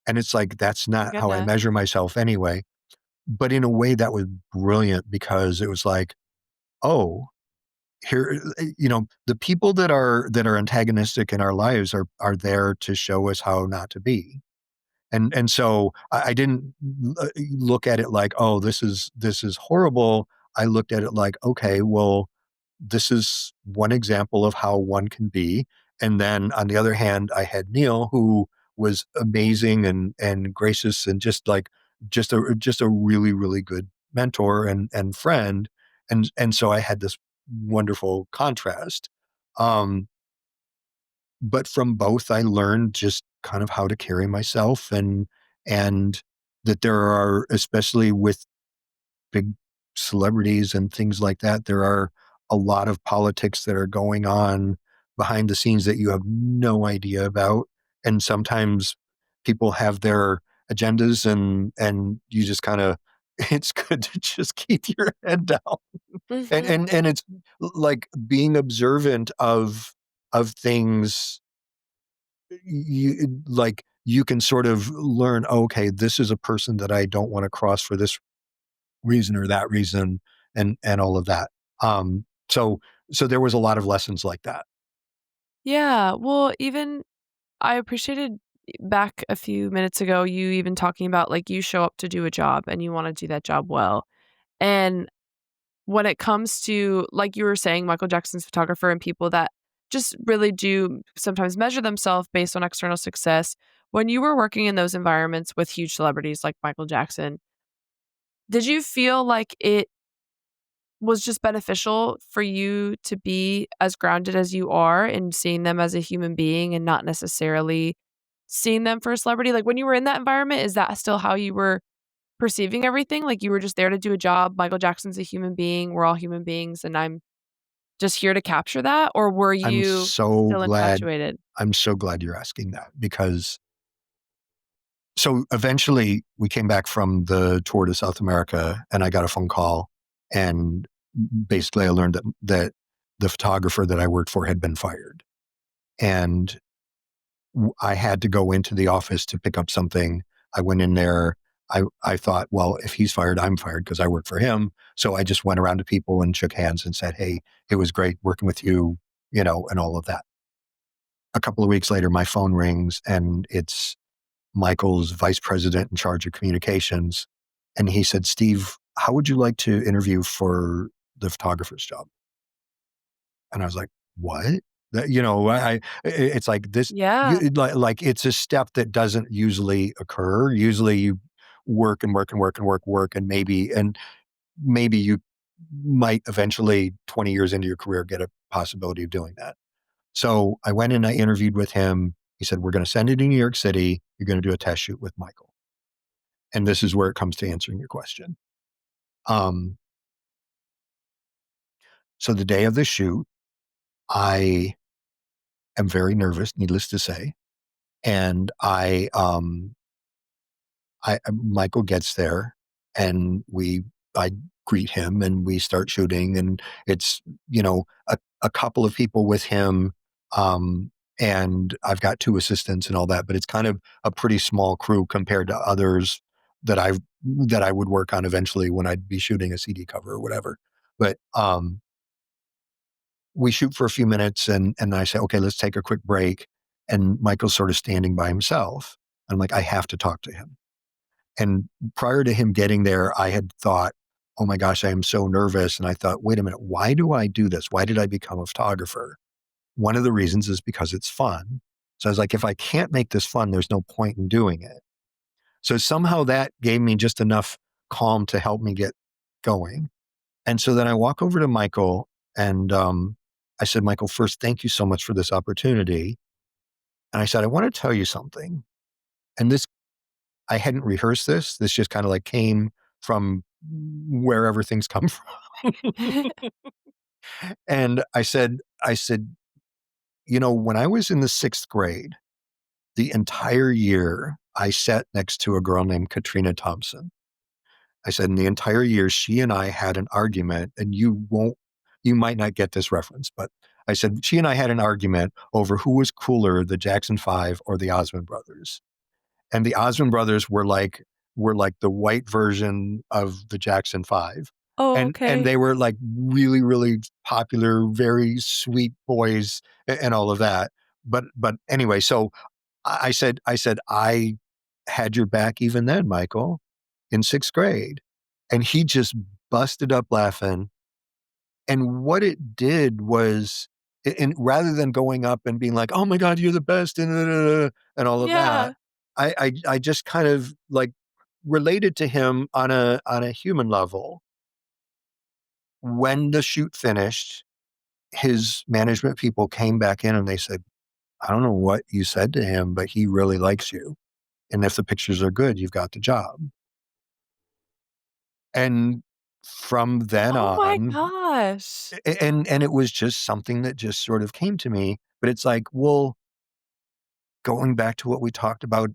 and it's like, that's Oh my not how I goodness. measure myself anyway. But in a way that was brilliant, because it was like, oh, here, the people that are antagonistic in our lives are there to show us how not to be. And so I didn't look at it like, oh, this is horrible. I looked at it like, okay, well, this is one example of how one can be. And then on the other hand, I had Neil, who was amazing and gracious and just a really, really good mentor and friend. And so I had this wonderful contrast. Um, but from both, I learned just kind of how to carry myself and that there are, especially with big celebrities and things like that, there are a lot of politics that are going on behind the scenes that you have no idea about. And sometimes people have their agendas and you just kind of, it's good to just keep your head down. And, Hmm. and, and it's like being observant of things. You can sort of learn, okay, this is a person that I don't want to cross for this reason or that reason, and all of that. Um, so so there was a lot of lessons like that. Yeah. Well, even I appreciated back a few minutes ago, you even talking about like you show up to do a job and you want to do that job well. And when it comes to, like you were saying, Michael Jackson's photographer and people that just really do sometimes measure themselves based on external success. When you were working in those environments with huge celebrities like Michael Jackson, did you feel like it was just beneficial for you to be as grounded as you are and seeing them as a human being and not necessarily seeing them for a celebrity? Like when you were in that environment, is that still how you were perceiving everything? Like you were just there to do a job. Michael Jackson's a human being. We're all human beings. And I'm just here to capture that? Or were I'm you so still glad infatuated? I'm so glad you're asking that because so eventually we came back from the tour to South America and I got a phone call and basically I learned that the photographer that I worked for had been fired. And I had to go into the office to pick up something. I went in there. I thought, well, if he's fired, I'm fired because I work for him. So I just went around to people and shook hands and said, hey, it was great working with you, and all of that. A couple of weeks later, my phone rings and it's Michael's vice president in charge of communications. And he said, Steve, how would you like to interview for the photographer's job? And I was like, what? It's like this, Yeah. like it's a step that doesn't usually occur. Usually you work and work and work and work, and maybe you might eventually 20 years into your career get a possibility of doing that. So I went and I interviewed with him. He said, we're going to send it to New York City. You're going to do a test shoot with Michael. And this is where it comes to answering your question. Um, so the day of the shoot, I am very nervous, needless to say. And Michael gets there and I greet him and we start shooting and it's, a couple of people with him. Um, and I've got two assistants and all that, but it's kind of a pretty small crew compared to others that I would work on eventually when I'd be shooting a CD cover or whatever. But, we shoot for a few minutes and I say, okay, let's take a quick break. And Michael's sort of standing by himself. I'm like, I have to talk to him. And prior to him getting there, I had thought, oh my gosh, I am so nervous. And I thought, wait a minute, why do I do this? Why did I become a photographer? One of the reasons is because it's fun. So I was like, if I can't make this fun, there's no point in doing it. So somehow that gave me just enough calm to help me get going. And so then I walk over to Michael and I said, Michael, first, thank you so much for this opportunity. And I said, I want to tell you something. And this, I hadn't rehearsed this. This just kind of like came from wherever things come from. And I said, when I was in the sixth grade, the entire year I sat next to a girl named Katrina Thompson. I said, in the entire year, she and I had an argument, and you might not get this reference, but I said, she and I had an argument over who was cooler, the Jackson Five or the Osmond Brothers. And the Osmond Brothers were like the white version of the Jackson Five. Oh, And okay. they were like really, really popular, very sweet boys and all of that. But anyway, so I said, I had your back even then, Michael, in sixth grade. And he just busted up laughing. And what it did was And rather than going up and being like, "Oh my God, you're the best," and all of that, Yeah. I just kind of like related to him on a human level. When the shoot finished, his management people came back in and they said, "I don't know what you said to him, but he really likes you. And if the pictures are good, you've got the job." And from then Oh my on, gosh. and it was just something that just sort of came to me. But it's like, well, going back to what we talked about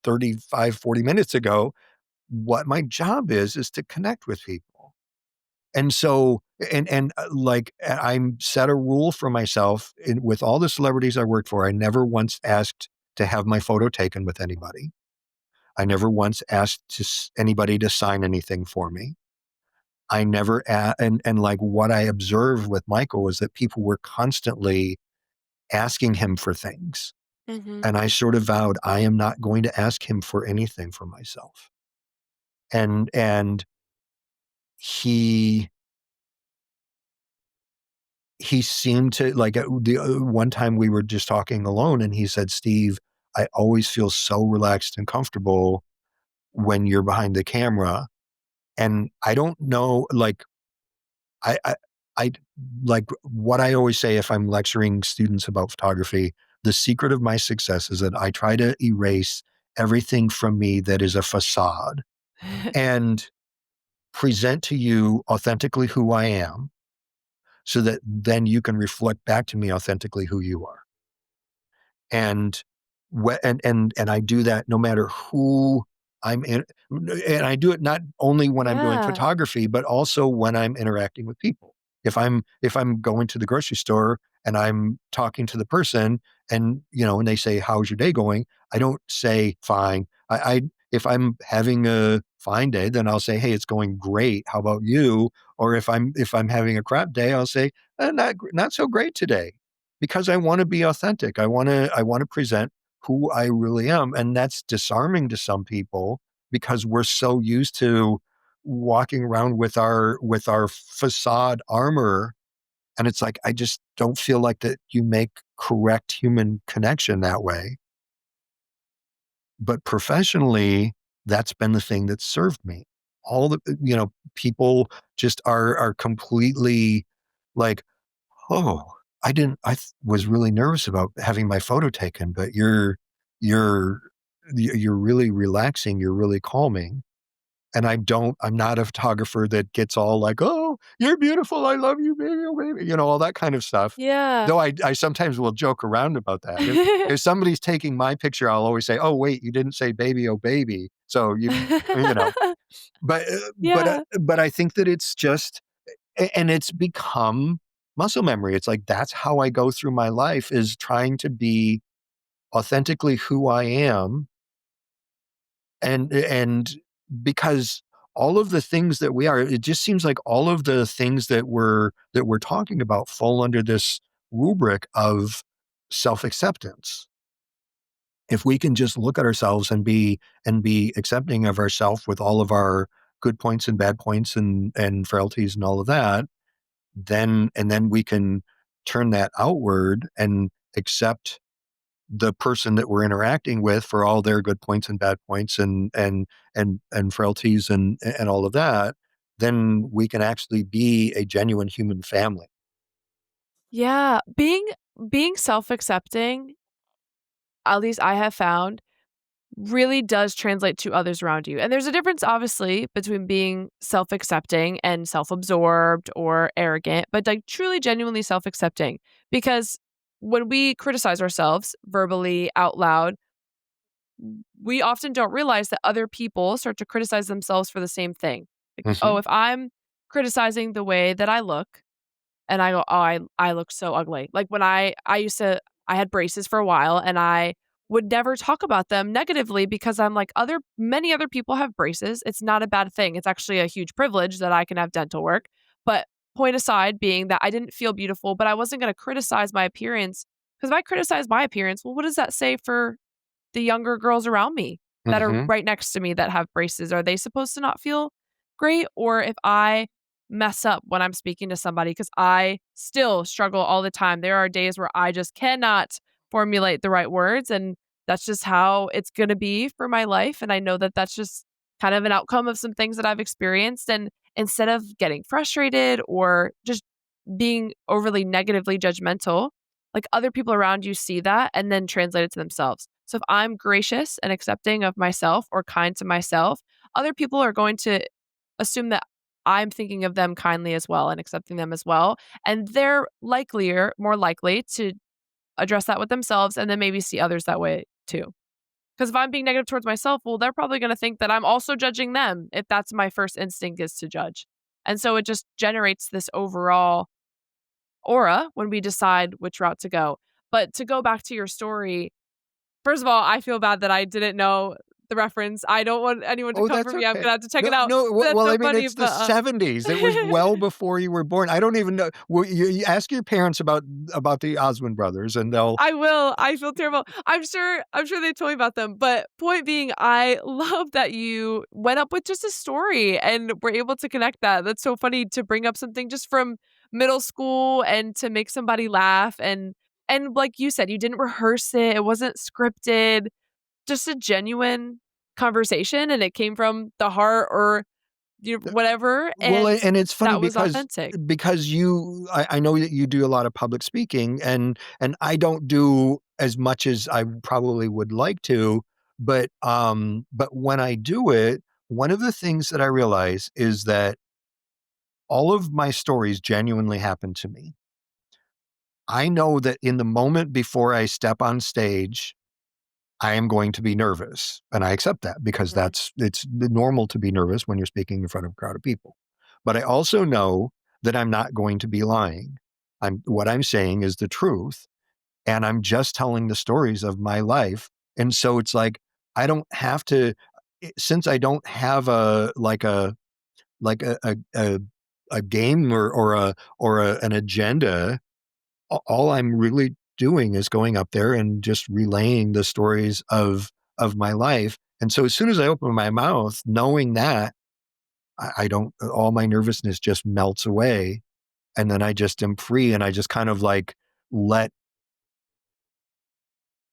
35, 40 minutes ago, what my job is to connect with people. And so, like, I set a rule for myself with all the celebrities I worked for. I never once asked to have my photo taken with anybody. I never once asked anybody to sign anything for me. I never, and like what I observed with Michael was that people were constantly asking him for things. Hmm. And I sort of vowed, I am not going to ask him for anything for myself. And he he seemed to like the one time we were just talking alone and he said, "Steve, I always feel so relaxed and comfortable when you're behind the camera." And I don't know, like, I, I, I like what I always say if I'm lecturing students about photography, the secret of my success is that I try to erase everything from me that is a facade and present to you authentically who I am so that then you can reflect back to me authentically who you are. And and I do that no matter who I'm in, and I do it not only when I'm doing Yeah. photography, but also when I'm interacting with people. If I'm going to the grocery store and I'm talking to the person and and they say, "How's your day going?" I don't say fine. I if I'm having a fine day, then I'll say, "Hey, it's going great. How about you?" Or if I'm having a crap day, I'll say, not so great today," because I want to be authentic. I want to present who I really am. And that's disarming to some people because we're so used to walking around with our facade armor. And it's like, I just don't feel like that you make correct human connection that way. But professionally, that's been the thing that served me. All the, people just are completely like, "Oh, was really nervous about having my photo taken, but you're you're really relaxing, you're really calming." And I'm not a photographer that gets all like, "Oh, you're beautiful. I love you, baby, oh, baby," all that kind of stuff. Yeah. Though I sometimes will joke around about that. If somebody's taking my picture, I'll always say, "Oh, wait, you didn't say baby, oh baby." So you know, but Yeah. but I think that it's just and it's become muscle memory. It's like that's how I go through my life is trying to be authentically who I am, and because all of the things that we are, it just seems like all of the things that we're talking about fall under this rubric of self-acceptance. If we can just look at ourselves and be accepting of ourselves with all of our good points and bad points and frailties and all of that, then we can turn that outward and accept the person that we're interacting with for all their good points and bad points and frailties and all of that. Then we can actually be a genuine human family. Yeah. Being self-accepting, at least I have found, really does translate to others around you. And there's a difference, obviously, between being self accepting and self absorbed or arrogant, but like truly, genuinely self accepting. Because when we criticize ourselves verbally out loud, we often don't realize that other people start to criticize themselves for the same thing. Like, oh, Hmm. if I'm criticizing the way that I look, and I go, "Oh, I look so ugly." Like, when I used to I had braces for a while, and I would never talk about them negatively because I'm like, many other people have braces. It's not a bad thing. It's actually a huge privilege that I can have dental work. But point aside being that I didn't feel beautiful, but I wasn't gonna criticize my appearance, because if I criticize my appearance, well, what does that say for the younger girls around me that are Hmm. right next to me that have braces? Are they supposed to not feel great? Or if I mess up when I'm speaking to somebody because I still struggle all the time. There are days where I just cannot formulate the right words, and that's just how it's going to be for my life. And I know that that's just kind of an outcome of some things that I've experienced. And instead of getting frustrated or just being overly negatively judgmental, like other people around you see that and then translate it to themselves. So if I'm gracious and accepting of myself or kind to myself, other people are going to assume that I'm thinking of them kindly as well and accepting them as well. And they're more likely to address that with themselves and then maybe see others that way too. Because if I'm being negative towards myself, well, they're probably going to think that I'm also judging them if that's my first instinct is to judge. And so it just generates this overall aura when we decide which route to go. But to go back to your story, first of all, I feel bad that I didn't know the reference. I don't want anyone to Oh, come for that's me. I'm okay. gonna have to check it No, out. no. But that's Well, so I mean, funny. it's the But 70s. It was well before you were born. I don't even know. Well, you ask your parents about the Osmond brothers, and they'll. I will. I feel terrible. I'm sure. I'm sure they told me about them. But point being, I love that you went up with just a story and were able to connect that. That's so funny to bring up something just from middle school and to make somebody laugh and like you said, you didn't rehearse it. It wasn't scripted. Just a genuine conversation, and it came from the heart or whatever, Well, and and it's funny that was because authentic. I know that you do a lot of public speaking, and I don't do as much as I probably would like to, but when I do it, one of the things that I realize is that all of my stories genuinely happen to me. I know that in the moment before I step on stage, I am going to be nervous, and I accept that because Mhm. it's normal to be nervous when you're speaking in front of a crowd of people. But I also know that I'm not going to be lying. What I'm saying is the truth, and I'm just telling the stories of my life. And so it's like I don't have to, since I don't have a game or an agenda. All I'm really doing is going up there and just relaying the stories of my life. And so as soon as I open my mouth, knowing that, I don't, all my nervousness just melts away. And then I just am free, and I just kind of like let,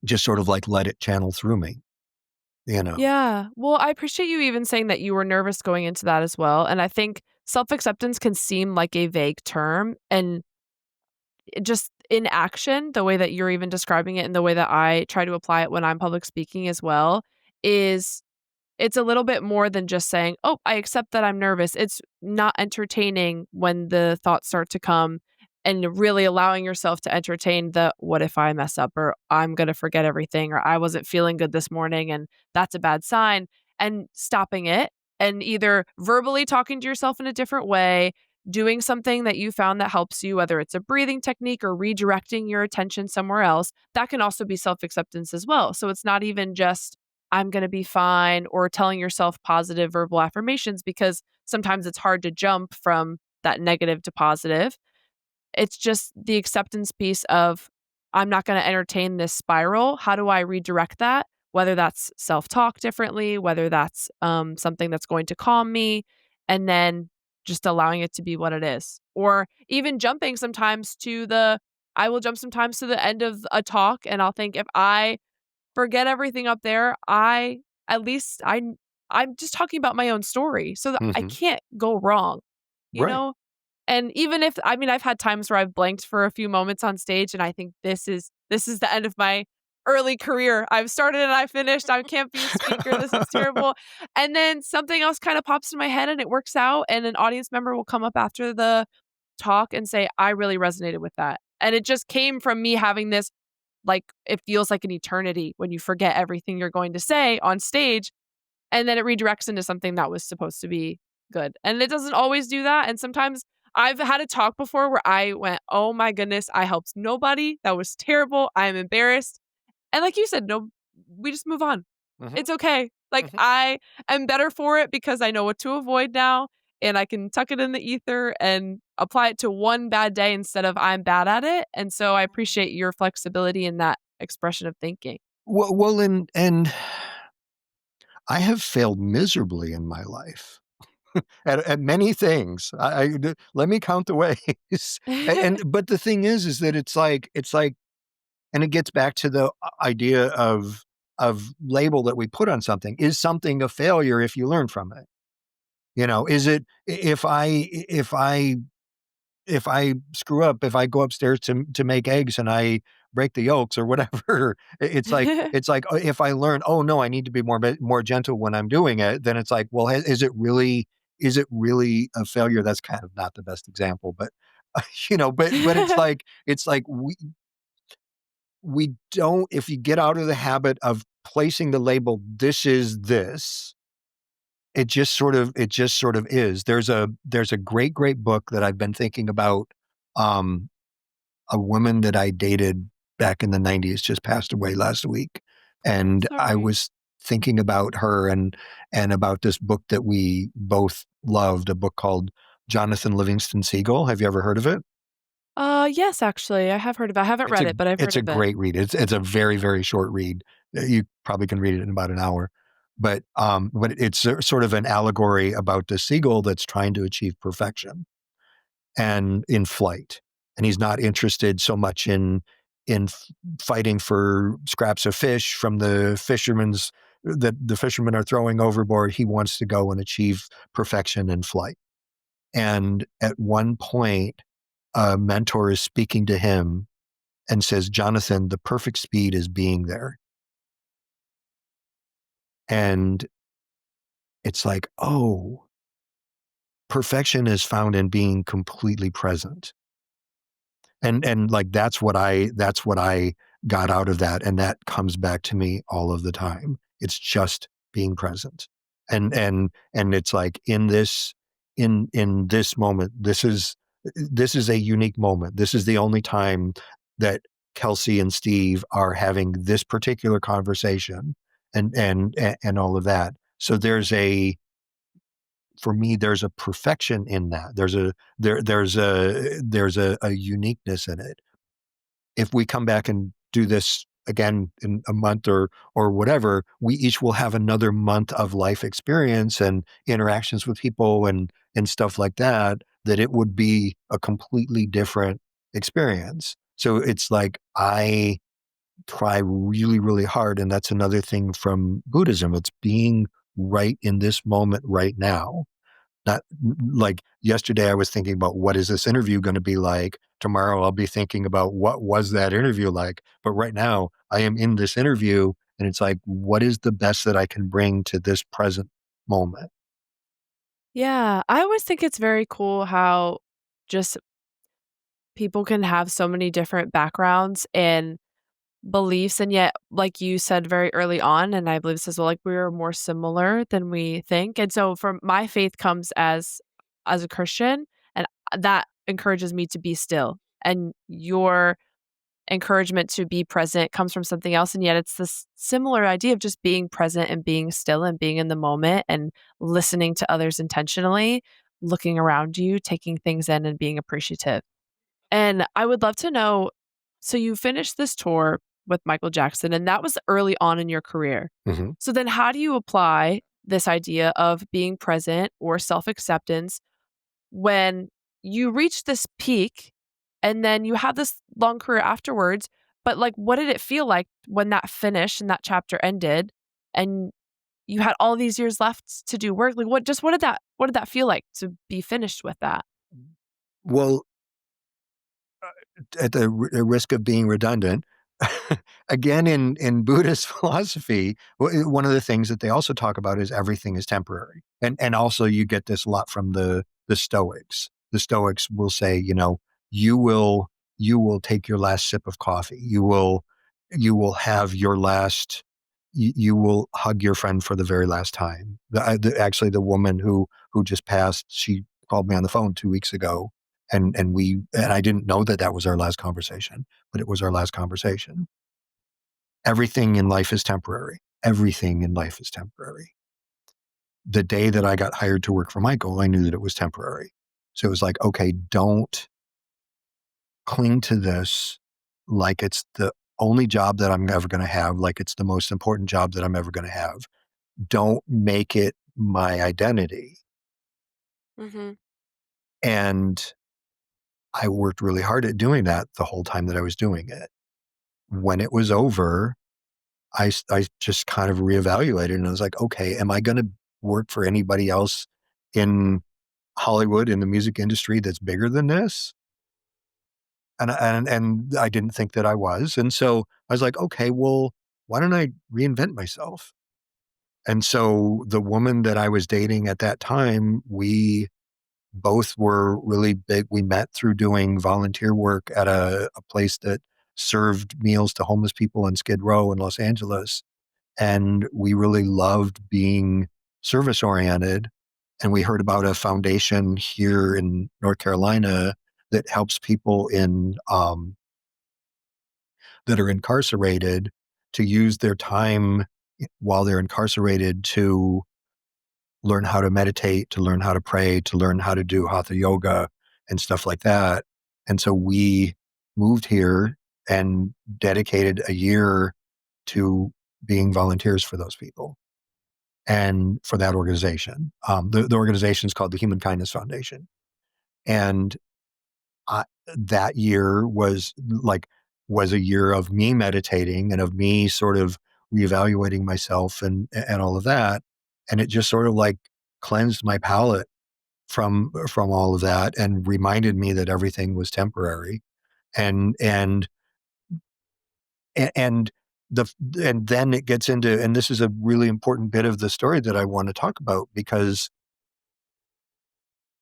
just sort of like let it channel through me, you know? Yeah. Well, I appreciate you even saying that you were nervous going into that as well, and I think self-acceptance can seem like a vague term, and just in action, the way that you're even describing it and the way that I try to apply it when I'm public speaking as well is it's a little bit more than just saying, "Oh, I accept that I'm nervous." It's not entertaining when the thoughts start to come and really allowing yourself to entertain the what if I mess up or I'm going to forget everything or I wasn't feeling good this morning and that's a bad sign and stopping it and either verbally talking to yourself in a different way, doing something that you found that helps you, whether it's a breathing technique or redirecting your attention somewhere else. That can also be self-acceptance as well. So it's not even just I'm going to be fine or telling yourself positive verbal affirmations because sometimes it's hard to jump from that negative to positive. It's just the acceptance piece of I'm not going to entertain this spiral. How do I redirect that? Whether that's self talk differently, whether that's something that's going to calm me, and then just allowing it to be what it is. Or even jumping sometimes I will jump sometimes to the end of a talk and I'll think if I forget everything up there. At least I'm just talking about my own story so that I Hmm. can't go wrong, you Right. know? And even if I mean, I've had times where I've blanked for a few moments on stage and I think this is the end of my early career. I've started and I finished. I can't be a speaker. This is terrible. And then something else kind of pops in my head and it works out and an audience member will come up after the talk and say, "I really resonated with that." And it just came from me having this like it feels like an eternity when you forget everything you're going to say on stage and then it redirects into something that was supposed to be good. And it doesn't always do that. And sometimes I've had a talk before where I went, "Oh my goodness, I helped nobody. That was terrible. I am embarrassed." And like you said, no, we just move on. Hmm. It's okay. Like Hmm. I am better for it because I know what to avoid now and I can tuck it in the ether and apply it to one bad day instead of I'm bad at it. And so I appreciate your flexibility in that expression of thinking. And I have failed miserably in my life. at many things. Let me count the ways. But the thing is that it's like, and it gets back to the idea of label that we put on something. Is something a failure if you learn from it? Is it if I screw up, if I go upstairs to make eggs and I break the yolks or whatever, it's like if I learn, oh no, I need to be more gentle when I'm doing it, then it's like, well, is it really a failure? That's kind of not the best example, but but it's like we don't, if you get out of the habit of placing the label, this is this, it just sort of is. There's a great book that I've been thinking about. Um, a woman that I dated back in the 90s just passed away last week. And I Sorry. was thinking about her and about this book that we both loved, a book called Jonathan Livingston Seagull. Have you ever heard of it? Yes, actually, I have heard of it. I haven't It's read a it, but I've heard it's a of it. great read. It's a very, very short read. You probably can read it in about an hour. But it's sort of an allegory about the seagull that's trying to achieve perfection and in flight. And he's not interested so much in fighting for scraps of fish from that the fishermen are throwing overboard. He wants to go and achieve perfection in flight. And at one point, a mentor is speaking to him and says, Jonathan, the perfect speed is being there. And it's like, oh, perfection is found in being completely present. And like that's what I got out of that. And that comes back to me all of the time. It's just being present. And it's like in this moment, this is a unique moment. This is the only time that Kelsey and Steve are having this particular conversation and all of that. So for me, there's a perfection in that. There's a uniqueness in it. If we come back and do this again in a month or whatever, we each will have another month of life experience and interactions with people and stuff like that, that it would be a completely different experience. So it's like I try really, really hard. And that's another thing from Buddhism. It's being right in this moment right now. Not like yesterday, I was thinking about what is this interview going to be like? Tomorrow, I'll be thinking about what was that interview like? But right now, I am in this interview, and it's like, what is the best that I can bring to this present moment? Yeah, I always think it's very cool how just people can have so many different backgrounds and beliefs, and yet, like you said very early on, and I believe this as well, like, we're more similar than we think, and so from my faith comes as a Christian, and that encourages me to be still, and your encouragement to be present comes from something else, and yet it's this similar idea of just being present and being still and being in the moment and listening to others intentionally, looking around you, taking things in, and being appreciative. And I would love to know, so you finished this tour with Michael Jackson, and that was early on in your career. Mhm. So then how do you apply this idea of being present or self-acceptance when you reach this peak and then you have this long career afterwards? But like, what did it feel like when that finished and that chapter ended and you had all these years left to do work? Like, what did that feel like to be finished with that? Well, at the risk of being redundant, again, in Buddhist philosophy, one of the things that they also talk about is everything is temporary, and also you get this a lot from the Stoics. The Stoics will say, you will you will take your last sip of coffee. You will have your last. You will hug your friend for the very last time. Actually, the woman who just passed, she called me on the phone 2 weeks ago, and I didn't know that was our last conversation, but it was our last conversation. Everything in life is temporary. Everything in life is temporary. The day that I got hired to work for Michael, I knew that it was temporary. So it was like, okay, don't cling to this like it's the only job that I'm ever going to have, like it's the most important job that I'm ever going to have. Don't make it my identity. Mm-hmm. And I worked really hard at doing that the whole time that I was doing it. When it was over, I just kind of reevaluated and I was like, okay, am I going to work for anybody else in Hollywood in the music industry that's bigger than this? And I didn't think that I was. And so I was like, okay, well, why don't I reinvent myself? And so the woman that I was dating at that time, we both were really big. We met through doing volunteer work at a place that served meals to homeless people in Skid Row in Los Angeles. And we really loved being service oriented. And we heard about a foundation here in North Carolina that helps people that are incarcerated to use their time while they're incarcerated to learn how to meditate, to learn how to pray, to learn how to do hatha yoga and stuff like that. And so we moved here and dedicated a year to being volunteers for those people and for that organization. The organization is called the Human Kindness Foundation. And I, that year was a year of me meditating and of me sort of reevaluating myself and all of that. And it just sort of like cleansed my palate from all of that and reminded me that everything was temporary. And and and the and then it gets into, and this is a really important bit of the story that I want to talk about, because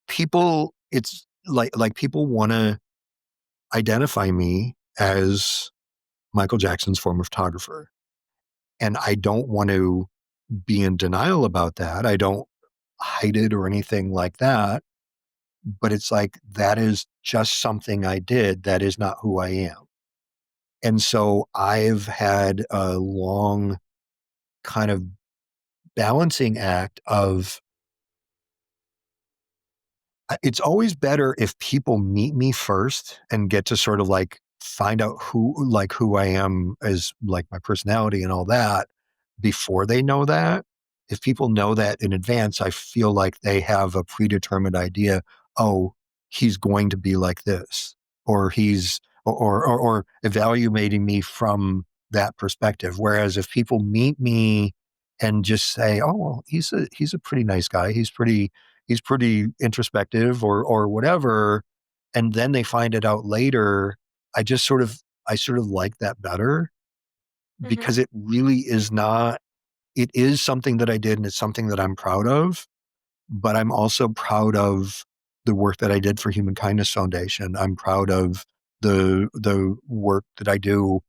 people, it's like people want to identify me as Michael Jackson's former photographer. And I don't want to be in denial about that. I don't hide it or anything like that. But it's like, that is just something I did. That is not who I am. And so I've had a long kind of balancing act of, it's always better if people meet me first and get to sort of like find out who I am as like my personality and all that before they know that. If people know that in advance, I feel like they have a predetermined idea. Oh, he's going to be like this, or or evaluating me from that perspective. Whereas if people meet me and just say, "Oh, well, he's a pretty nice guy. He's pretty introspective," or whatever, and then they find it out later, I sort of like that better, Mm-hmm. because it really is not, it is something that I did and it's something that I'm proud of, but I'm also proud of the work that I did for Human Kindness Foundation. I'm proud of the work that I do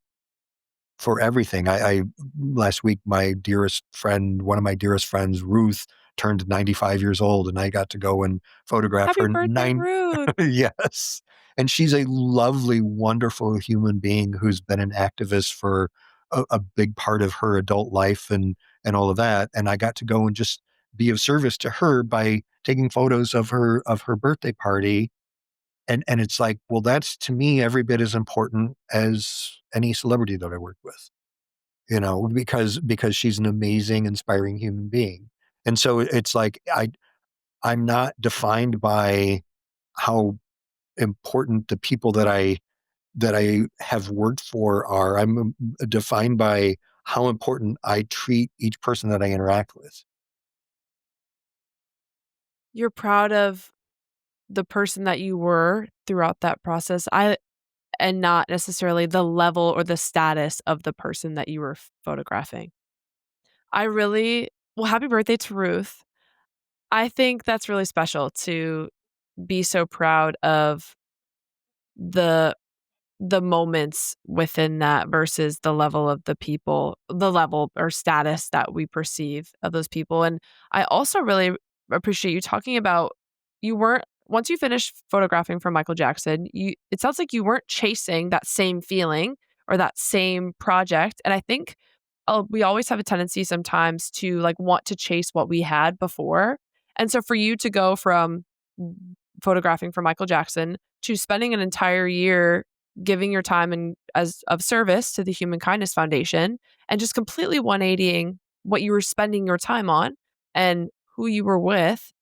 for everything. I last week, one of my dearest friends, Ruth, turned 95 years old, and I got to go and photograph Happy her birthday, Ruth. yes. And she's a lovely, wonderful human being who's been an activist for a big part of her adult life and all of that. And I got to go and just be of service to her by taking photos of her birthday party. And it's like, well, that's to me every bit as important as any celebrity that I worked with, because she's an amazing, inspiring human being. And so it's like, I'm not defined by how important the people that I have worked for are. I'm defined by how important I treat each person that I interact with. You're proud of the person that you were throughout that process. And not necessarily the level or the status of the person that you were photographing. I really Well, happy birthday to Ruth. I think that's really special to be so proud of the the moments within that versus the level or status that we perceive of those people. And I also really appreciate you talking about, you weren't once you finished photographing for Michael Jackson, it sounds like you weren't chasing that same feeling or that same project. And I think we always have a tendency sometimes to like want to chase what we had before. And so for you to go from photographing for Michael Jackson to spending an entire year giving your time and as of service to the Human Kindness Foundation and just completely 180ing what you were spending your time on and who you were with,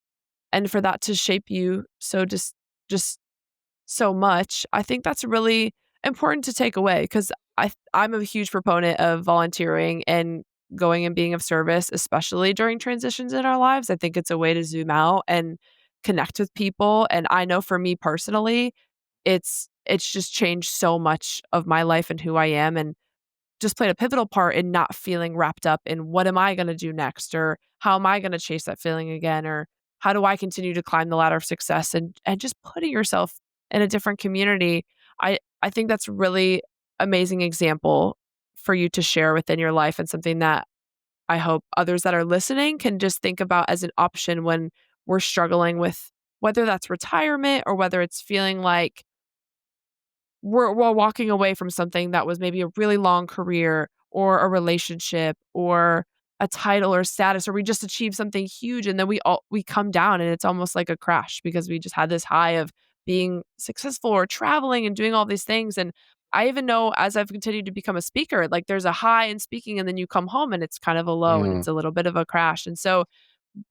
and for that to shape you just so much, I think that's really important to take away because I'm a huge proponent of volunteering and going and being of service, especially during transitions in our lives. I think it's a way to zoom out and connect with people. And I know for me personally, it's just changed so much of my life and who I am. And just played a pivotal part in not feeling wrapped up in what am I going to do next or how am I going to chase that feeling again or how do I continue to climb the ladder of success and just putting yourself in a different community. I think that's really amazing example for you to share within your life and something that I hope others that are listening can just think about as an option when we're struggling with whether that's retirement or whether it's feeling like we're walking away from something that was maybe a really long career or a relationship or a title or status, or we just achieved something huge and then we come down and it's almost like a crash because we just had this high of being successful or traveling and doing all these things. And I even know as I've continued to become a speaker, like there's a high in speaking and then you come home and it's kind of a low and Mm, it's a little bit of a crash. And so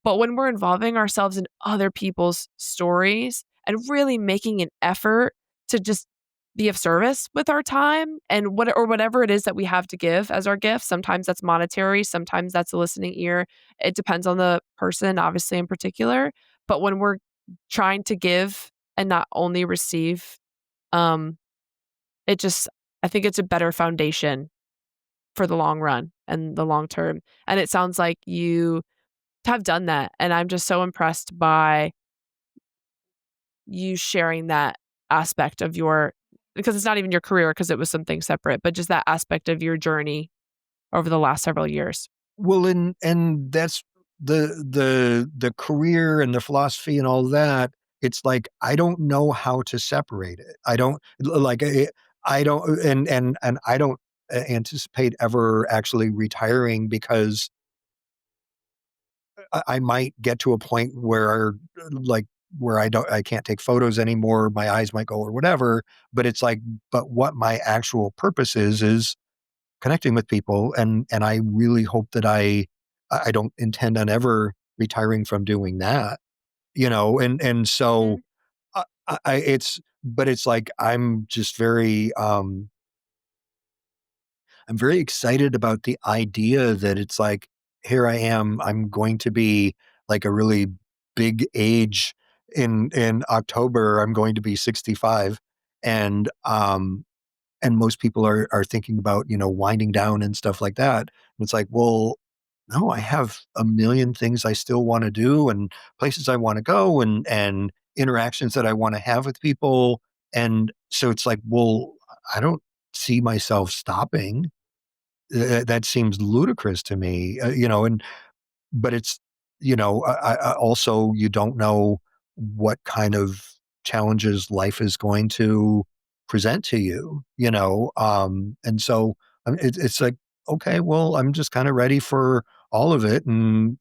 but when we're involving ourselves in other people's stories and really making an effort to just be of service with our time and whatever it is that we have to give as our gift, sometimes that's monetary, sometimes that's a listening ear. It depends on the person, obviously, in particular. But when we're trying to give and not only receive, um, it just, I think it's a better foundation for the long run and the long term. And it sounds like you have done that. And I'm just so impressed by you sharing that aspect of your because it's not even your career because it was something separate, but just that aspect of your journey over the last several years. well, and that's the career and the philosophy and all that. It's like I don't know how to separate it. I don't like I don't and I don't anticipate ever actually retiring because I might get to a point where like where I can't take photos anymore, my eyes might go or whatever, but it's like but what my actual purpose is connecting with people and I really hope that I don't intend on ever retiring from doing that, and so Mhm, it's but it's like I'm very excited about the idea that it's like, here I am, I'm going to be like a really big age in October. I'm going to be 65. And and most people are thinking about, winding down and stuff like that. And it's like, well, no, I have a million things I still want to do and places I want to go and interactions that I want to have with people. And so it's like, well, I don't see myself stopping. That seems ludicrous to me, and but it's, I also you don't know what kind of challenges life is going to present to you, and so it's like, okay, well, I'm just kind of ready for all of it, and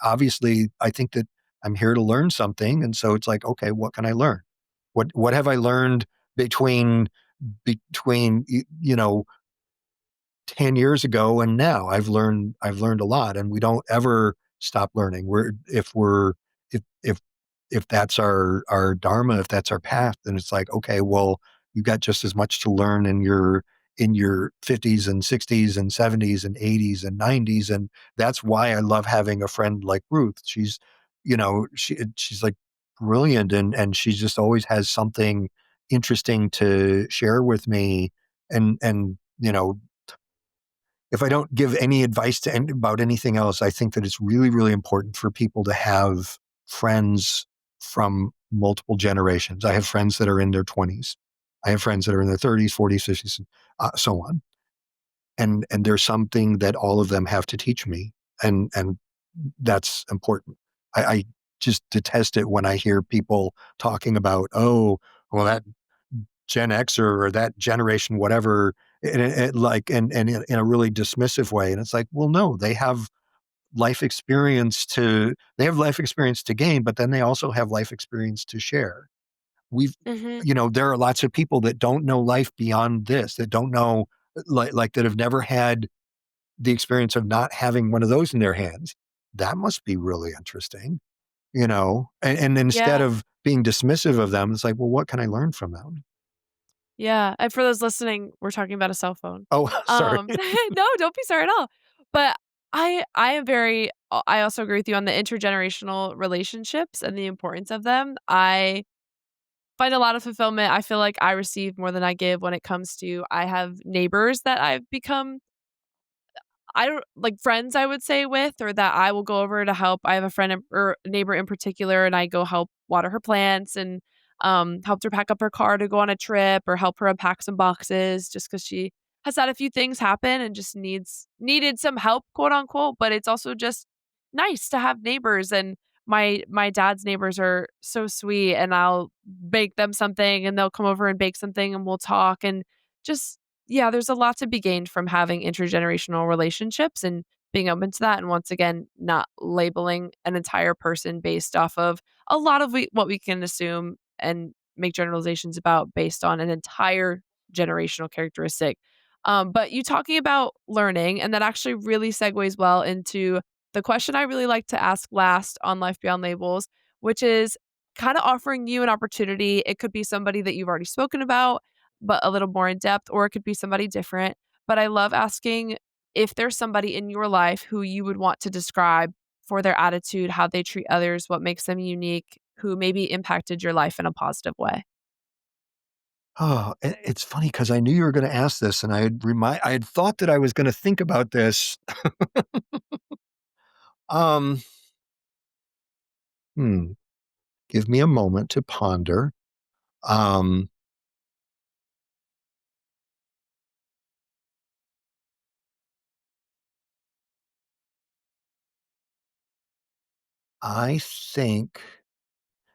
obviously, I think that I'm here to learn something, and so it's like, okay, what can I learn? What have I learned between between 10 years ago and now? I've learned a lot, and we don't ever stop learning. If if that's our dharma, if that's our path, then it's like, okay, well, you got just as much to learn in your 50s and 60s and 70s and 80s and 90s. And that's why I love having a friend like Ruth. She's like brilliant, and she just always has something interesting to share with me. And if I don't give any advice about anything else, I think that it's really, really important for people to have friends from multiple generations. I have friends that are in their 20s. I have friends that are in their 30s, 40s, 50s, so on. And there's something that all of them have to teach me, and that's important. I just detest it when I hear people talking about, oh, well, that Gen Xer or that generation, whatever, and in a really dismissive way. And it's like, well, no, they have life experience to gain, but then they also have life experience to share. We've, mhm. there are lots of people that don't know life beyond this, that don't know, like that have never had the experience of not having one of those in their hands. That must be really interesting. and instead Yeah. of being dismissive of them, it's like, well, what can I learn from them? Yeah, and for those listening, we're talking about a cell phone. Oh, sorry. No, don't be sorry at all. But I am very I also agree with you on the intergenerational relationships and the importance of them. I find a lot of fulfillment. I feel like I receive more than I give when it comes to I have neighbors that I've become I don't like friends I would say with or that I will go over to help. I have a friend or neighbor in particular and I go help water her plants and helped her pack up her car to go on a trip or help her unpack some boxes just cuz she has had a few things happen and just needed some help, quote unquote, but it's also just nice to have neighbors and my dad's neighbors are so sweet and I'll bake them something and they'll come over and bake something and we'll talk and just yeah, there's a lot to be gained from having intergenerational relationships and being open to that. And once again, not labeling an entire person based off of a lot of what we can assume and make generalizations about based on an entire generational characteristic. But you talking about learning, and that actually really segues well into the question I really like to ask last on Life Beyond Labels, which is kind of offering you an opportunity. It could be somebody that you've already spoken about but a little more in depth, or it could be somebody different. But I love asking if there's somebody in your life who you would want to describe for their attitude, how they treat others, what makes them unique, who maybe impacted your life in a positive way. Oh, it's funny because I knew you were going to ask this, and I had thought that I was going to think about this. Um, hmm, give me a moment to ponder. Um, I think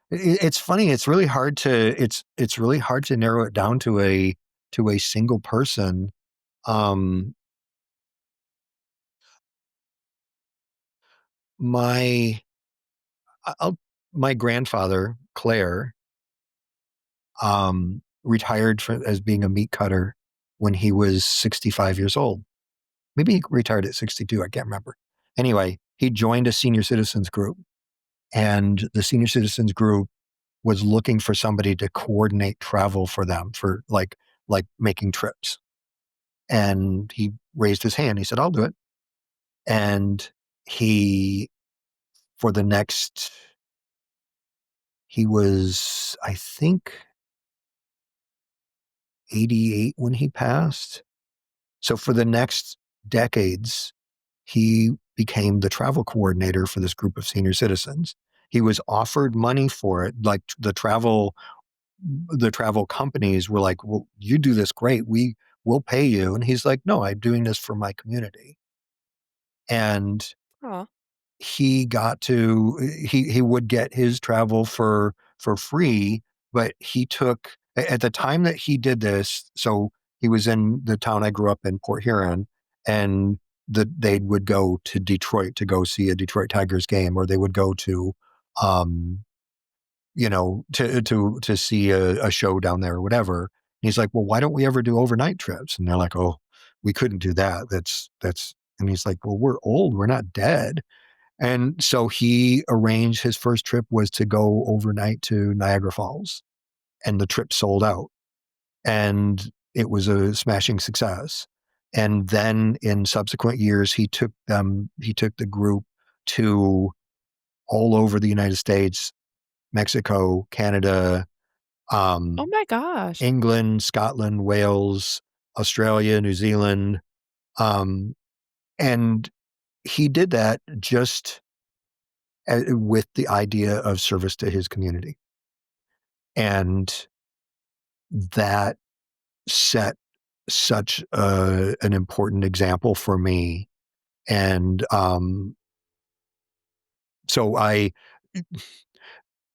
it's funny. It's really hard to narrow it down to a single person. Um, my I'll, my grandfather Claire retired as being a meat cutter when he was 65 years old. Maybe he retired at 62. I can't remember. Anyway, he joined a senior citizens group, and the senior citizens group was looking for somebody to coordinate travel for them for like making trips. And he raised his hand. He said, "I'll do it." And he for the next he was I think 88 when he passed. So for the next decades, he became the travel coordinator for this group of senior citizens. He was offered money for it. Like the travel companies were like, "Well, you do this great. Will pay you." And he's like, "No, I'm doing this for my community." And Oh, he got to he would get his travel for free, but he took at the time that he did this. So he was in the town I grew up in, Port Huron, and they would go to Detroit to go see a Detroit Tigers game, or they would go to, um, to see a show down there or whatever. And he's like, "Well, why don't we ever do overnight trips?" And they're like, "Oh, we couldn't do that. That's." And he's like, "Well, we're old. We're not dead." And so he arranged his first trip was to go overnight to Niagara Falls, and the trip sold out. And it was a smashing success. And then in subsequent years, he took the group to all over the United States, Mexico, Canada, oh um, my gosh. England, Scotland, Wales, Australia, New Zealand. Um, and he did that just with the idea of service to his community. And that set such an important example for me. And so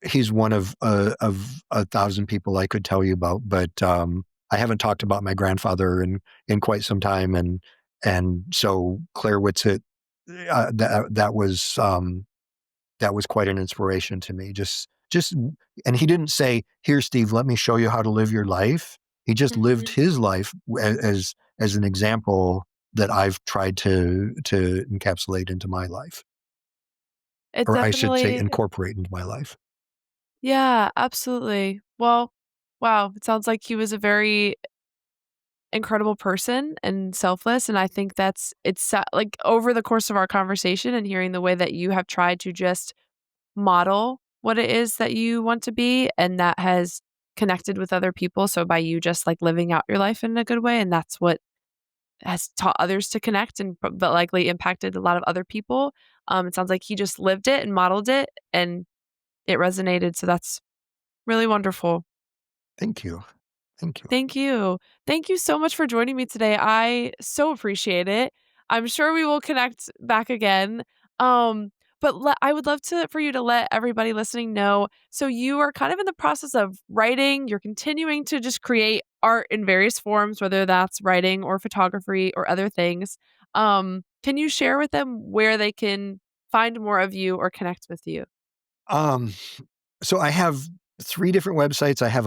he's one of a thousand people I could tell you about, but I haven't talked about my grandfather in quite some time. And so Claire Whitsitt, that was quite an inspiration to me. And he didn't say, "Here, Steve, let me show you how to live your life." He just lived Mhm. his life as an example that I've tried to encapsulate into my life. It or I should say definitely, incorporate into my life. yeah, absolutely. Well, wow, it sounds like he was a very incredible person and selfless, and I think like over the course of our conversation and hearing the way that you have tried to just model what it is that you want to be and that has connected with other people. So by you just like living out your life in a good way, and that's what has taught others to connect and but likely impacted a lot of other people. It sounds like he just lived it and modeled it and it resonated. So that's really wonderful. Thank you. Thank you. Thank you. Thank you so much for joining me today. I so appreciate it. I'm sure we will connect back again. Um, but I would love to for you to let everybody listening know. So you are kind of in the process of writing. You're continuing to just create art in various forms, whether that's writing or photography or other things. Can you share with them where they can find more of you or connect with you? Um, so I have 3 different websites. I have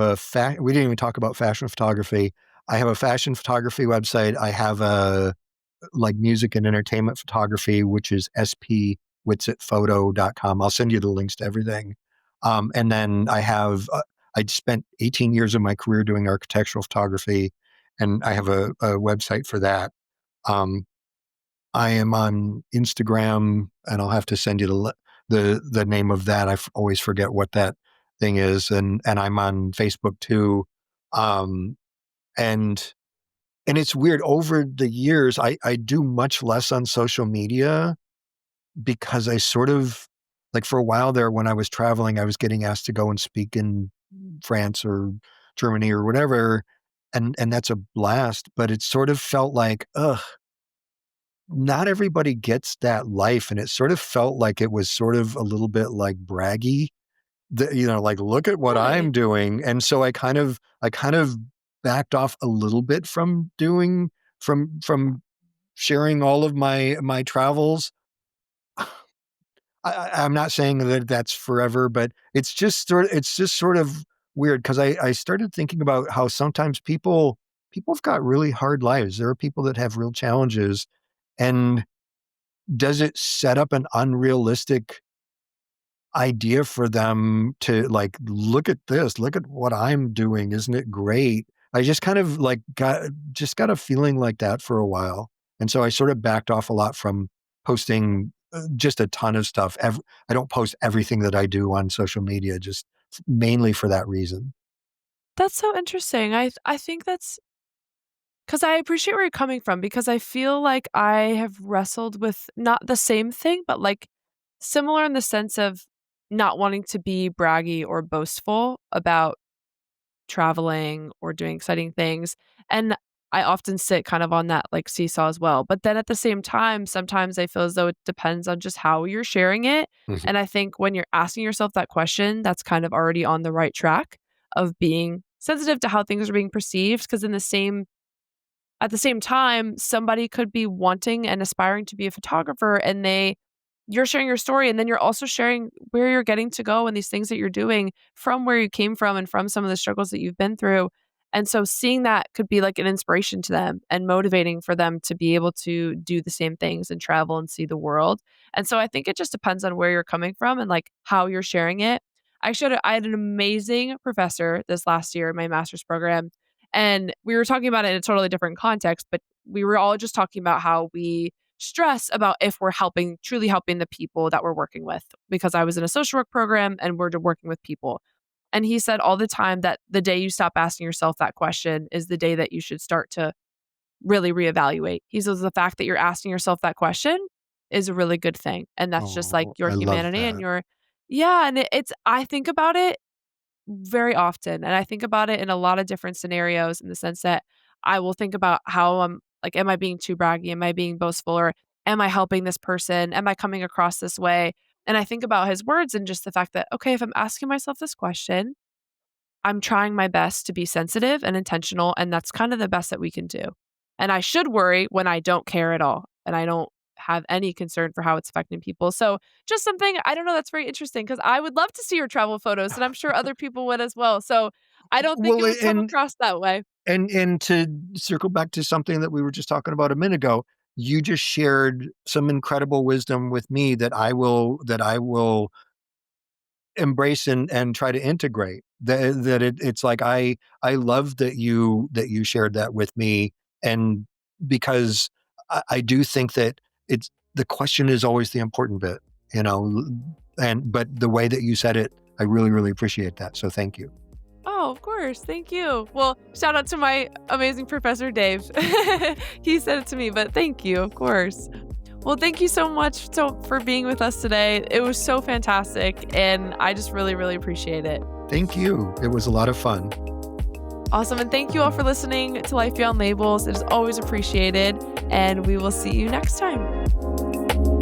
we didn't even talk about fashion photography. I have a fashion photography website. I have a, like, music and entertainment photography, which is spwhitsitphoto.com. I'll send you the links to everything. And then I'd spent 18 years of my career doing architectural photography, and I have a website for that. Um, I am on Instagram, and I'll have to send you the name of that. Always forget what that thing is, and I'm on Facebook too. Um, and and it's weird. Over the years, I do much less on social media because I sort of, like, for a while there when I was traveling, I was getting asked to go and speak in France or Germany or whatever, and that's a blast. But it sort of felt like, ugh, not everybody gets that life, and it sort of felt like it was sort of a little bit like braggy. Like, look at what I'm Really? doing. And so I kind of backed off a little bit from sharing all of my travels. I'm not saying that that's forever, but it's just sort of weird because I started thinking about how sometimes people have got really hard lives. There are people that have real challenges, and does it set up an unrealistic idea for them to, like, look at this, look at what I'm doing, isn't it great? I just kind of like got a feeling like that for a while. And so I sort of backed off a lot from posting just a ton of stuff. I don't post everything that I do on social media, just mainly for that reason. That's so interesting. I think that's 'cause I appreciate where you're coming from because I feel like I have wrestled with not the same thing, but, like, similar in the sense of not wanting to be braggy or boastful about traveling or doing exciting things, and I often sit kind of on that, like, seesaw as well, but then at the same time, sometimes I feel as though it depends on just how you're sharing it, Mhm. and I think when you're asking yourself that question, that's kind of already on the right track of being sensitive to how things are being perceived. Because in the same at the same time, somebody could be wanting and aspiring to be a photographer and you're sharing your story and then you're also sharing where you're getting to go and these things that you're doing from where you came from and from some of the struggles that you've been through. And so seeing that could be like an inspiration to them and motivating for them to be able to do the same things and travel and see the world. And so I think it just depends on where you're coming from and like how you're sharing it. I had an amazing professor this last year in my master's program and we were talking about it in a totally different context, but we were all just talking about how we stress about if we're truly helping the people that we're working with. Because I was in a social work program and we're working with people. And he said all the time that the day you stop asking yourself that question is the day that you should start to really reevaluate. He says the fact that you're asking yourself that question is a really good thing. And that's just like Oh, your I love humanity and that. your, yeah. And I think about it very often, and I think about it in a lot of different scenarios in the sense that I will think about how I'm like, am I being too braggy? Am I being boastful? Or am I helping this person? Am I coming across this way? And I think about his words and just the fact that, okay, if I'm asking myself this question, I'm trying my best to be sensitive and intentional, and that's kind of the best that we can do. And I should worry when I don't care at all and I don't have any concern for how it's affecting people. So, just something I don't know that's very interesting because I would love to see your travel photos and I'm sure other people would as well. So, I don't think it Well, would come across that way. and to circle back to something that we were just talking about a minute ago, you just shared some incredible wisdom with me that I will embrace and try to integrate. It's like I love that you shared that with me, and because I do think that it's the question is always the important bit, you know, and but the way that you said it, I really, really appreciate that. So thank you. Oh, of course. Thank you. Well, shout out to my amazing professor, Dave. He said it to me, but thank you, of course. Well, thank you so much for being with us today. It was so fantastic, and I just really, really appreciate it. Thank you. It was a lot of fun. Awesome. And thank you all for listening to Life Beyond Labels. It is always appreciated, and we will see you next time.